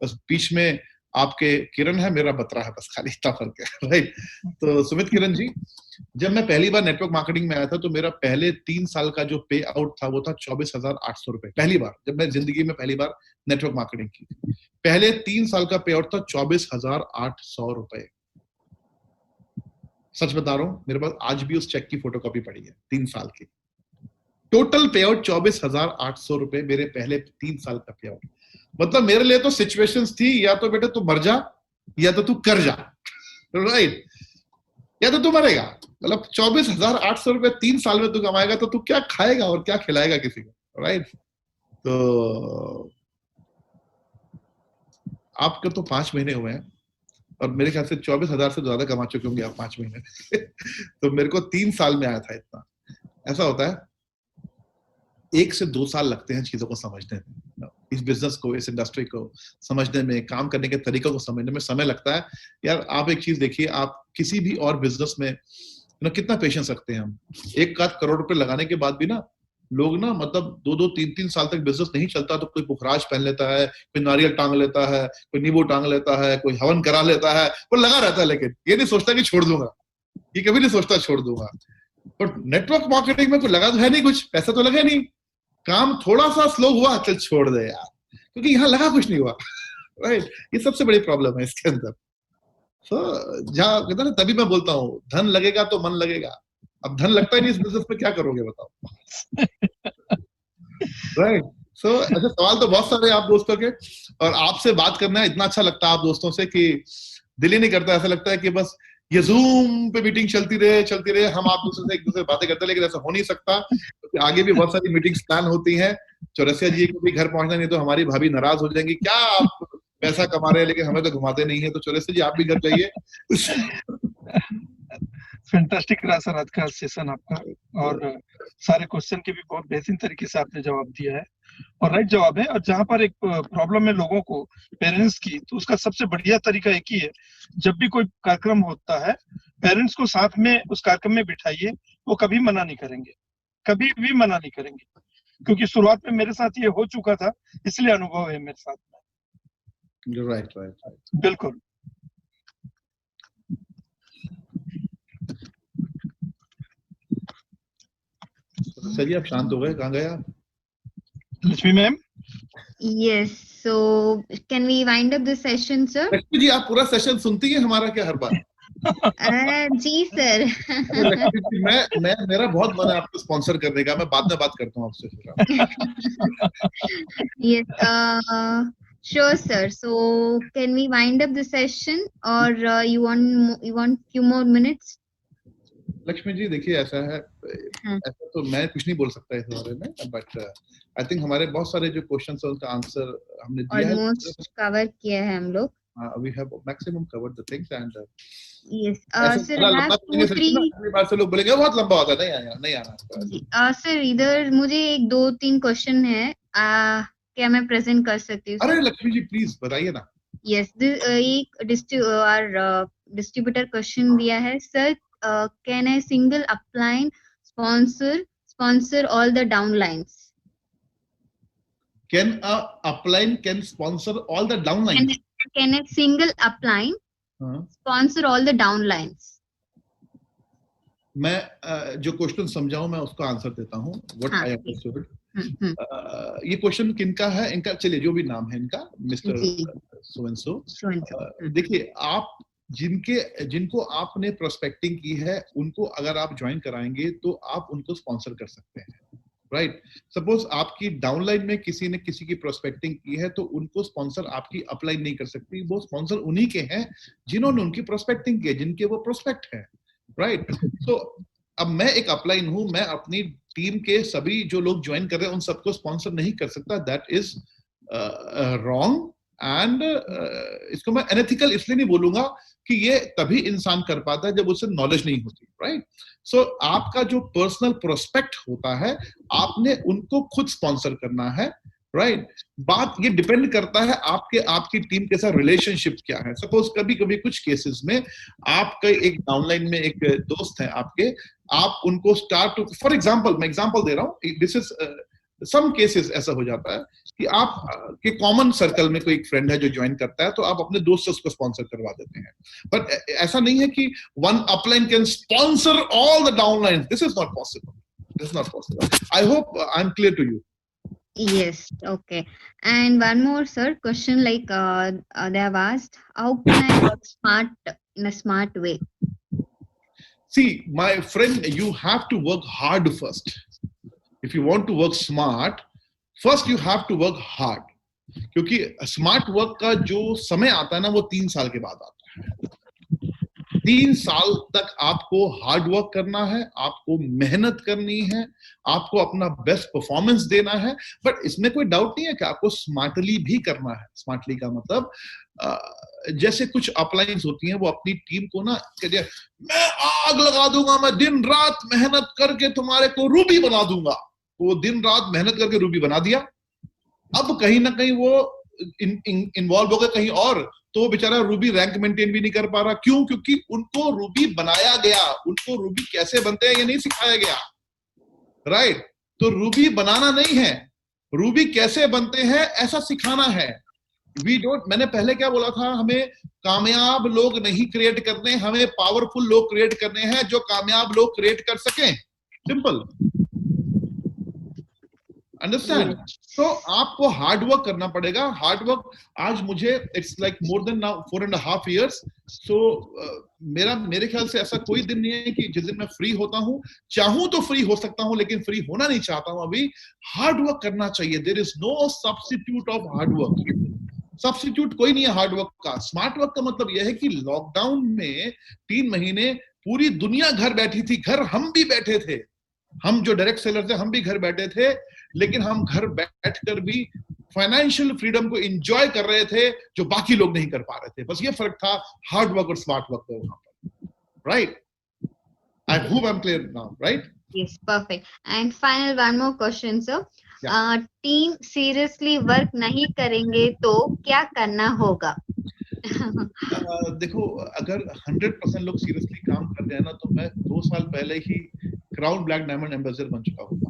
बस बीच में आपके किरण है, मेरा बतरा है, बस खाली इतना फर्क है, राइट। तो सुमित किरण जी, जब मैं पहली बार नेटवर्क मार्केटिंग में आया था तो मेरा पहले 3 साल का जो पे आउट था वो था 24,800 रुपए। पहली बार जब मैं जिंदगी में पहली बार नेटवर्क मार्केटिंग की थी, पहले 3 साल का पे आउट था 24,800 रुपए। सच बता रहा हूं, मेरे पास आज भी उस चेक की फोटोकॉपी पड़ी है, 3 साल की। टोटल पे आउट 24,800 रुपए, मेरे पहले 3 साल का पे आउट। मतलब मेरे लिए तो सिचुएशंस थी, या तो बेटे तू मर जा या तो तू कर जा, राइट, या तो तू मरेगा। मतलब 24,800 रुपए 3 साल में तू कमाएगा तो तू क्या खाएगा और क्या खिलाएगा किसी को, राइट। तो आपके तो 5 महीने हुए हैं और मेरे ख्याल से 24,000 से ज्यादा कमा चुके होंगे आप 5 महीने में। तो मेरे को 3 साल में आया था इतना। ऐसा होता है 1 से 2 साल लगते हैं चीजों को समझने में, इस बिजनेस को, इस इंडस्ट्री को समझने में, काम करने के तरीकों को समझने में समय लगता है। यार आप एक चीज देखिए, आप किसी भी और बिजनेस में कितना पेशेंस रखते हैं हम। 1 करोड़ रुपए लगाने के बाद भी ना लोग ना, मतलब 2-2, 3-3 साल तक बिजनेस नहीं चलता तो कोई पुखराज पहन लेता है, कोई नारियल टांग लेता है, कोई नींबू टांग लेता है, कोई हवन करा लेता है, वो लगा रहता है, लेकिन ये नहीं सोचता कि छोड़ दूंगा, ये कभी नहीं सोचता छोड़ दूंगा। बट नेटवर्क मार्केटिंग में कोई लगा तो है नहीं, कुछ पैसा तो लगे नहीं, काम थोड़ा सा स्लो हुआ, चल छोड़ दे यार, क्योंकि यहाँ लगा कुछ नहीं हुआ, राइट। ये सबसे बड़ी प्रॉब्लम है इसके अंदर। तो जहाँ कहता ना, तभी मैं बोलता हूँ धन लगेगा तो मन लगेगा। अब धन लगता ही नहीं इस बिजनेस में, क्या करोगे बताओ, राइट। सो ऐसे सवाल तो बहुत सारे आप दोस्तों के, और आपसे बात करना इतना अच्छा लगता है आप दोस्तों से कि दिल ही नहीं करता, ऐसा लगता है कि बस ये जूम पे मीटिंग चलती रहे, हम आप दूसरे से एक दूसरे बातें करते हैं, लेकिन ऐसा हो नहीं सकता क्योंकि आगे भी बहुत सारी मीटिंग्स प्लान होती हैं। चौरसिया जी को भी घर पहुंचना, नहीं तो हमारी भाभी नाराज हो जाएंगी, क्या आप पैसा कमा रहे हैं लेकिन हमें तो घुमाते नहीं है। तो चौरसिया जी आप भी घर जाइए। फैंटास्टिक रहा सर आज का सेशन आपका, और सारे क्वेश्चन के भी बहुत बेहतरीन तरीके से आपने जवाब दिया है, और राइट जवाब है। और जहाँ पर एक प्रॉब्लम है लोगों को, पेरेंट्स की, तो उसका सबसे बढ़िया तरीका एक ही है, जब भी कोई कार्यक्रम होता है पेरेंट्स को साथ में उस कार्यक्रम में बिठाइए, वो कभी मना नहीं करेंगे, कभी भी मना नहीं करेंगे, क्योंकि शुरुआत में मेरे साथ ये हो चुका था, इसलिए अनुभव है मेरे साथ में। राइट, बिल्कुल। चलिए आप शांत हो गए, कहाँ गए आप? Lakshmi ma'am. Yes, so can we wind up this session, sir? Lakshmi ji, आप पूरा सेशन सुनती है हमारा क्या हर बार? जी सर। लक्ष्मी जी, मेरा बहुत मन है आपको स्पॉन्सर करने का, मैं बाद में बात करता हूँ आपसे फिर। Yes, sure, sir. So can we wind up the session, or you want few more minutes? Lakshmi ji देखिए, ऐसा है, ऐसा तो मैं कुछ नहीं बोल सकता इस बारे में, बट आई थिंक हमारे बहुत सारे जो क्वेश्चंस हैं उनका आंसर हमने दिया है, ऑलमोस्ट कवर किया है हम लोग। We have maximum covered the things and yes sir, I have 2-3 बार से लोग बोलेंगे बहुत लंबा होता है, नहीं आना। सर इधर मुझे 1-2-3 क्वेश्चन है, क्या मैं प्रेजेंट कर सकती हूँ? अरे लक्ष्मी जी प्लीज बताइए ना। यस, एक डिस्ट्रीब्यूटर क्वेश्चन दिया है, sir can a single upline sponsor all the downlines? Can a upline can sponsor all the downlines? Can a single upline sponsor all the downlines? मैं जो क्वेश्चन समझाऊं मैं उसका आंसर देता हूं। What I understood. ये क्वेश्चन किनका है? इनका, चलिए जो भी नाम है इनका, मिस्टर सो एंड सो। देखिए, आप जिनको आपने प्रोस्पेक्टिंग की है उनको अगर आप ज्वाइन कराएंगे तो आप उनको स्पॉन्सर कर सकते हैं, राइट। सपोज आपकी डाउनलाइन में किसी ने किसी की प्रोस्पेक्टिंग की है तो उनको स्पॉन्सर आपकी अपलाइन नहीं कर सकती, वो स्पॉन्सर उन्हीं के हैं जिन्होंने उनकी प्रोस्पेक्टिंग की है, जिनके वो प्रोस्पेक्ट है, राइट। तो अब मैं एक अपलाइन हूं, मैं अपनी टीम के सभी जो लोग ज्वाइन कर रहे हैं उन सबको स्पॉन्सर नहीं कर सकता, दैट इज रॉन्ग। एंड इसको मैं अनएथिकल इसलिए नहीं बोलूंगा कि ये तभी इंसान कर पाता है जब उससे नॉलेज नहीं होती, राइट। सो आपका जो पर्सनल प्रोस्पेक्ट होता है आपने उनको खुद स्पॉन्सर करना है, राइट बात ये डिपेंड करता है आपकी टीम के साथ रिलेशनशिप क्या है। सपोज कभी कभी कुछ केसेस में आपका एक डाउनलाइन में एक दोस्त है आपके, आप उनको स्टार्ट टू, फॉर एग्जांपल मैं एग्जांपल दे रहा हूँ, दिस इज सम केसेस ऐसा हो जाता है कि आप के कॉमन सर्कल में कोई एक फ्रेंड है जो ज्वाइन करता है, तो आप अपने दोस्त से उसको स्पॉन्सर करवा देते हैं। बट ऐसा नहीं है कि one upline can sponsor all the downline, this is not possible, this is not possible. I hope I am clear to you. Yes, okay. And one more, sir, question like they have asked, how can I work smart in a smart way? See, my friend, you have to work hard first. If you want to work smart, first you have to work hard. क्योंकि smart work का जो समय आता है ना, वो 3 साल के बाद आता है। 3 साल तक आपको हार्ड वर्क करना है, आपको मेहनत करनी है, आपको अपना बेस्ट परफॉर्मेंस देना है। बट इसमें कोई डाउट नहीं है कि आपको स्मार्टली भी करना है। स्मार्टली का मतलब जैसे कुछ अपलाइंस होती हैं, वो अपनी टीम को ना कहते हैं मैं आग लगा दूंगा, मैं दिन रात मेहनत करके तुम्हारे को रूबी बना दूंगा। वो दिन रात मेहनत करके रूबी बना दिया, अब कहीं ना कहीं वो इन्वॉल्व हो गए कहीं और, तो बेचारा रूबी रैंक मेंटेन भी नहीं कर पा रहा। क्यों? क्योंकि उनको रूबी बनाया गया, उनको रूबी कैसे बनते हैं ये नहीं सिखाया गया, राइट? तो रूबी बनाना नहीं है, रूबी कैसे बनते हैं ऐसा सिखाना है। वी डोंट, मैंने पहले क्या बोला था, हमें कामयाब लोग नहीं क्रिएट करने, हमें पावरफुल लोग क्रिएट करने हैं जो कामयाब लोग क्रिएट कर सकें। Simple, understand? तो आपको हार्ड वर्क करना पड़ेगा। हार्ड वर्क आज मुझे it's like more than now 4.5 years। सो मेरे ख्याल से ऐसा कोई दिन नहीं है कि जिस दिन मैं फ्री होता हूं, चाहूं तो फ्री हो सकता हूं, लेकिन फ्री होना नहीं चाहता हूं अभी। हार्ड वर्क करना चाहिए। There is no substitute of hard work. Substitute कोई नहीं है हार्ड वर्क का। स्मार्ट वर्क का मतलब यह है कि लॉकडाउन में 3 महीने पूरी दुनिया घर बैठी थी, घर हम भी बैठे थे, हम जो डायरेक्ट सेलर थे हम भी घर बैठे थे, लेकिन हम घर बैठकर भी फाइनेंशियल फ्रीडम को एंजॉय कर रहे थे जो बाकी लोग नहीं कर पा रहे थे। बस ये फर्क था हार्ड वर्क और स्मार्ट वर्क का वहां पर, right? I hope I am clear now, right? Yes, perfect. And final one more question, sir. Yeah. Team seriously work नहीं करेंगे तो क्या करना होगा? देखो, अगर 100% लोग सीरियसली काम कर रहे हैं ना, तो मैं 2 साल पहले ही क्राउन ब्लैक डायमंड एम्बेसडर बन चुका होगा।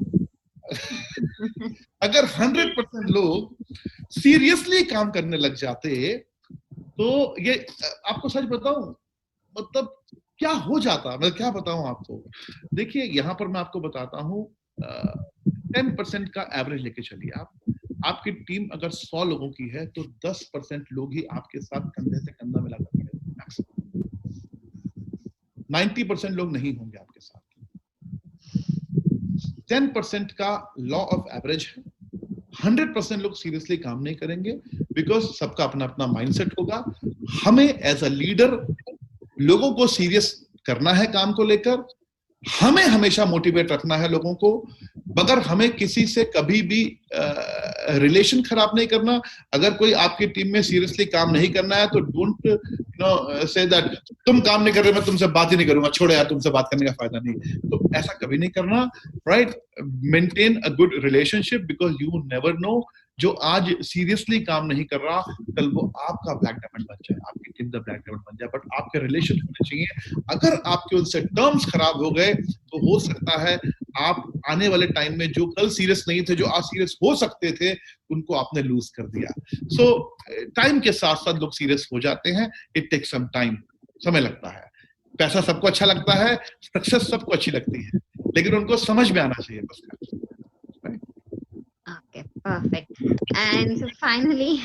अगर 100% लोग सीरियसली काम करने लग जाते, तो ये आपको सच बताऊं, मतलब क्या हो जाता, मैं क्या बताऊं आपको। देखिए, यहां पर मैं आपको बताता हूं, 10% का एवरेज लेके चलिए आप। आपकी टीम अगर 100 लोगों की है तो 10% लोग ही आपके साथ कंधे से कंधा मिला कर खड़े होंगे मैक्सिमम। 90% लोग नहीं होंगे आपके साथ। 10% का लॉ ऑफ एवरेज है। 100% लोग सीरियसली काम नहीं करेंगे, बिकॉज सबका अपना अपना माइंडसेट होगा। हमें एज अ लीडर लोगों को सीरियस करना है काम को लेकर, हमें हमेशा मोटिवेट रखना है लोगों को, मगर हमें किसी से कभी भी रिलेशन खराब नहीं करना। अगर कोई आपकी टीम में सीरियसली काम नहीं करना है तो डोंट से दैट तुम काम नहीं कर रहे, मैं तुमसे बात ही नहीं करूंगा, छोड़ो यार, तुमसे बात करने का फायदा नहीं। तो ऐसा कभी नहीं करना, right? Maintain a good relationship, because you never know, जो आज सीरियसली काम नहीं कर रहा, कल वो आपका ब्लैक डायमंड बन जाए, आपकी टीम द ब्लैक डायमंड बन जाए। बट आपके रिलेशन होने चाहिए। अगर आपके उनसे टर्म्स खराब हो गए तो हो सकता है आप आने वाले टाइम में जो कल सीरियस नहीं थे, जो आज सीरियस हो सकते थे, उनको आपने लूज कर दिया। सो टाइम के साथ साथ लोग सीरियस हो जाते हैं। इट टेक्स सम टाइम, समय लगता है। पैसा सबको अच्छा लगता है, सक्सेस सबको अच्छी लगती है, लेकिन उनको समझ में आना चाहिए बस। Okay, perfect. And so finally,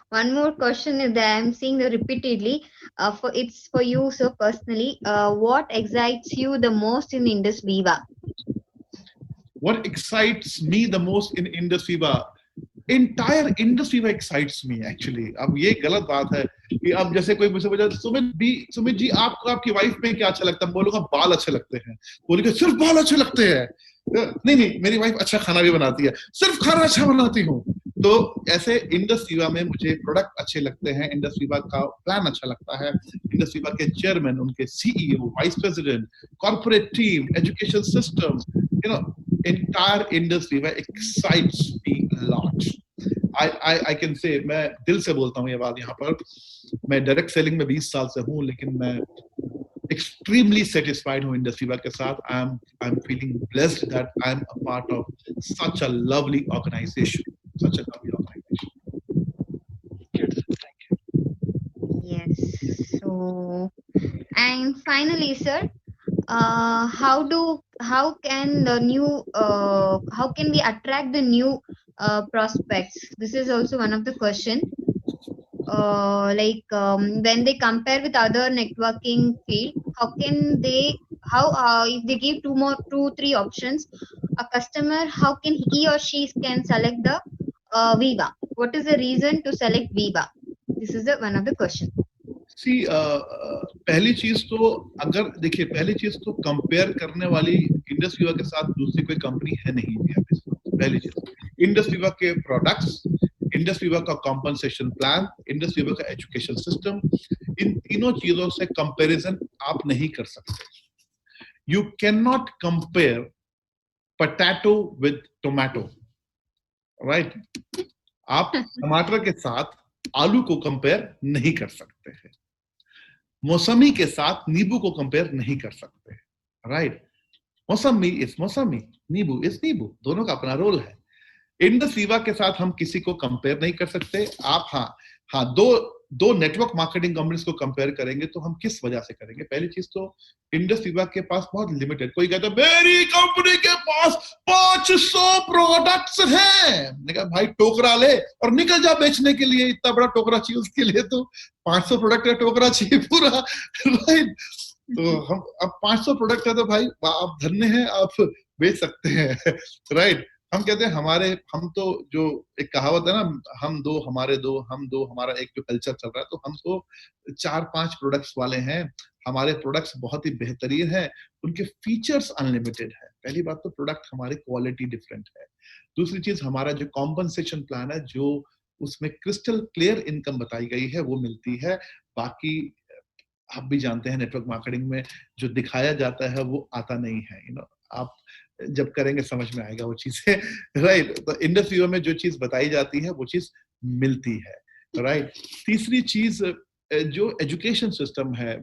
one more question is that I'm seeing repeatedly. It's for you, so personally, what excites you the most in Indus Viva? What excites me the most in Indus Viva? Entire Indus Viva excites me actually. अब ये गलत बात है कि अब जैसे कोई मुझसे पूछा, सुमित जी आपको आपकी वाइफ में क्या अच्छा लगता है? बोलूंगा बाल अच्छे लगते हैं। बोलेगा सिर्फ बाल अच्छे लगते हैं? नहीं, मेरी वाइफ अच्छा खाना भी बनाती है, सिर्फ खाना अच्छा बनाती हूँ। तो ऐसे इंडस वीवा में मुझे प्रोडक्ट अच्छे लगते हैं, इंडस वीवा का प्लान अच्छा लगता है, इंडस वीवा के चेयरमैन, उनके CEO, vice president, corporate team, education system, entire Indus Viva excites me a lot. I can say, मैं दिल से बोलता हूँ ये बात यहाँ पर, मैं डायरेक्ट सेलिंग में 20 साल से हूँ, लेकिन मैं extremely satisfied हूँ इंडस वीवा के साथ. I'm feeling blessed that I'm a part of such a lovely organization. Yes. So, and finally, sir, how can we attract the new prospects? This is also one of the question. When they compare with other networking field, if they give two, three options, a customer, how can he or she can select the Viva? What is the reason to select Viva? This is one of the question. See, पहली चीज तो compare करने वाली Indus Viva के साथ दूसरी कोई company है नहीं इंडिया में. पहली चीज, इंडस वीवा के प्रोडक्ट्स, इंडस वीवा का कॉम्पनसेशन प्लान, इंडस वीवा का एजुकेशन सिस्टम, इन तीनों चीजों से कंपैरिजन आप नहीं कर सकते. You can not compare potato with tomato, right? आप टमाटर के साथ आलू को कंपेयर नहीं कर सकते हैं. मौसमी के साथ नींबू को कंपेयर नहीं कर सकते, राइट? मौसमी इज मौसमी, नींबू इज नींबू, दोनों का अपना रोल है. इंडस वीवा के साथ हम किसी को कंपेयर नहीं कर सकते. आप दो नेटवर्क मार्केटिंग कंपनीज को कंपेयर करेंगे तो हम किस वजह से करेंगे? पहली चीज तो इंडस वीवा के पास बहुत लिमिटेड, कोई कहता है मेरी कंपनी के पास 500 प्रोडक्ट्स हैं. मैंने कहा भाई टोकरा ले और निकल जा बेचने के लिए. इतना बड़ा टोकरा चाहिए उसके लिए तो 500 प्रोडक्ट का टोकरा चाहिए पूरा, राइट? तो हम अब 500 प्रोडक्ट है तो भाई आप धन्य हैं, आप बेच सकते हैं, राइट? हम कहते हैं हम तो, जो एक कहावत है ना, हम दो हमारे दो, हम दो हमारा एक, जो कल्चर चल रहा है, तो हम तो 4-5 प्रोडक्ट्स वाले हैं. हमारे प्रोडक्ट्स बहुत ही बेहतरीन हैं, उनके फीचर्स अनलिमिटेड है. पहली बात तो प्रोडक्ट हमारी क्वालिटी डिफरेंट है. दूसरी चीज, हमारा जो कॉम्पनसेशन प्लान है, जो उसमें क्रिस्टल क्लियर इनकम बताई गई है, वो मिलती है. बाकी आप भी जानते हैं नेटवर्क मार्केटिंग में जो दिखाया जाता है वो आता नहीं है. आप जब करेंगे समझ में आएगा वो चीजें, राइट? तो इंडस वीवा में जो चीज बताई जाती है वो चीज मिलती है, राइट? तीसरी चीज, जो एजुकेशन सिस्टम है,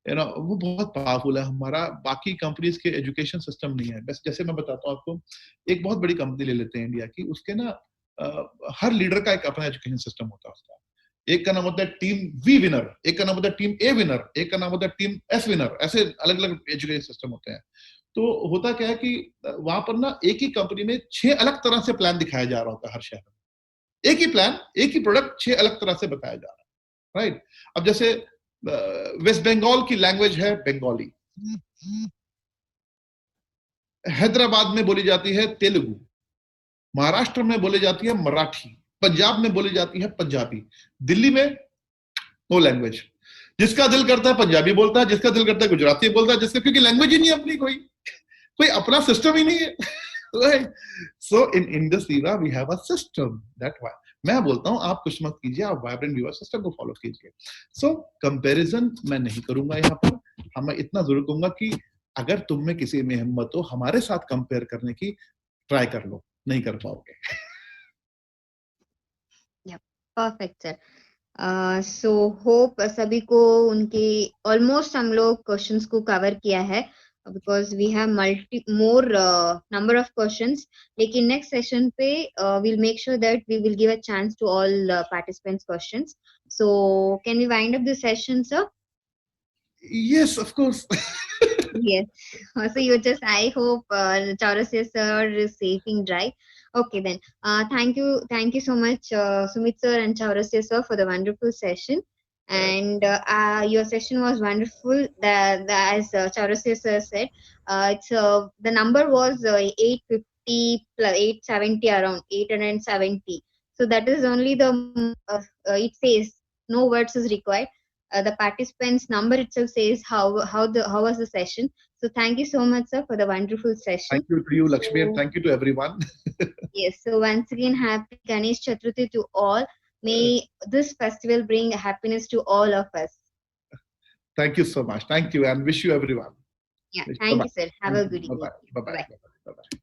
वो बहुत पावरफुल है. हमारा बाकी कंपनीज के एजुकेशन सिस्टम नहीं है. बस जैसे मैं बताता हूँ आपको, एक बहुत बड़ी कंपनी ले लेते हैं इंडिया की, उसके ना हर लीडर का एक अपना एजुकेशन सिस्टम होता है उसका. एक का नाम होता है टीम वी विनर, एक का नाम होता है टीम ए विनर, एक का नाम होता है टीम एस विनर. ऐसे अलग अलग एजुकेशन सिस्टम होते हैं. तो होता क्या है कि वहां पर ना एक ही कंपनी में 6 अलग तरह से प्लान दिखाया जा रहा होता है हर शहर में. एक ही प्लान, एक ही प्रोडक्ट 6 अलग तरह से बताया जा रहा है, राइट? अब जैसे वेस्ट बंगाल की लैंग्वेज है बंगाली, हैदराबाद में बोली जाती है तेलुगु, महाराष्ट्र में बोली जाती है मराठी, पंजाब में बोली जाती है पंजाबी, दिल्ली में नो लैंग्वेज. जिसका दिल करता है पंजाबी बोलता है, जिसका दिल करता है गुजराती बोलता है, जिसका, क्योंकि लैंग्वेज ही नहीं अपनी, कोई अपना सिस्टम ही नहीं है, right? So in Indus Viva we have a system. That why मैं बोलता हूं आप कुछ मत कीजिए, आप वाइब्रेंट वीवा सिस्टम को फॉलो कीजिए. सो कंपैरिजन मैं नहीं करूंगा यहाँ पर. मैं इतना जरूर कहूंगा कि अगर तुम में किसी में हिम्मत हो हमारे साथ कंपेयर करने की, ट्राई कर लो, नहीं कर पाओगे. Perfect sir. सो होप सभी को उनके ऑलमोस्ट हम लोग क्वेश्चंस को कवर किया है, because we have more number of questions. लेकिन नेक्स्ट सेशन पे we'll make sure that we will give a chance to all participants questions. So can we wind up the session, sir? Yes, of course. Yes. So I hope Chaurasya sir is safe in drive. Okay then. Thank you so much, Sumit sir and Chaurasya sir, for the wonderful session. And your session was wonderful. As Chaurasya sir said, the number was 850 plus 870, around 870. So that is only the it says no words is required. The participants number itself says how was the session. So thank you so much, sir, for the wonderful session. Thank you to you, Lakshmi, and thank you to everyone. Yes. So once again, happy Ganesh Chaturthi to all. May this festival bring happiness to all of us. Thank you so much. Thank you, and wish you everyone. Yeah. Thank you, sir. Have a good evening. Bye-bye. Bye-bye. Bye-bye.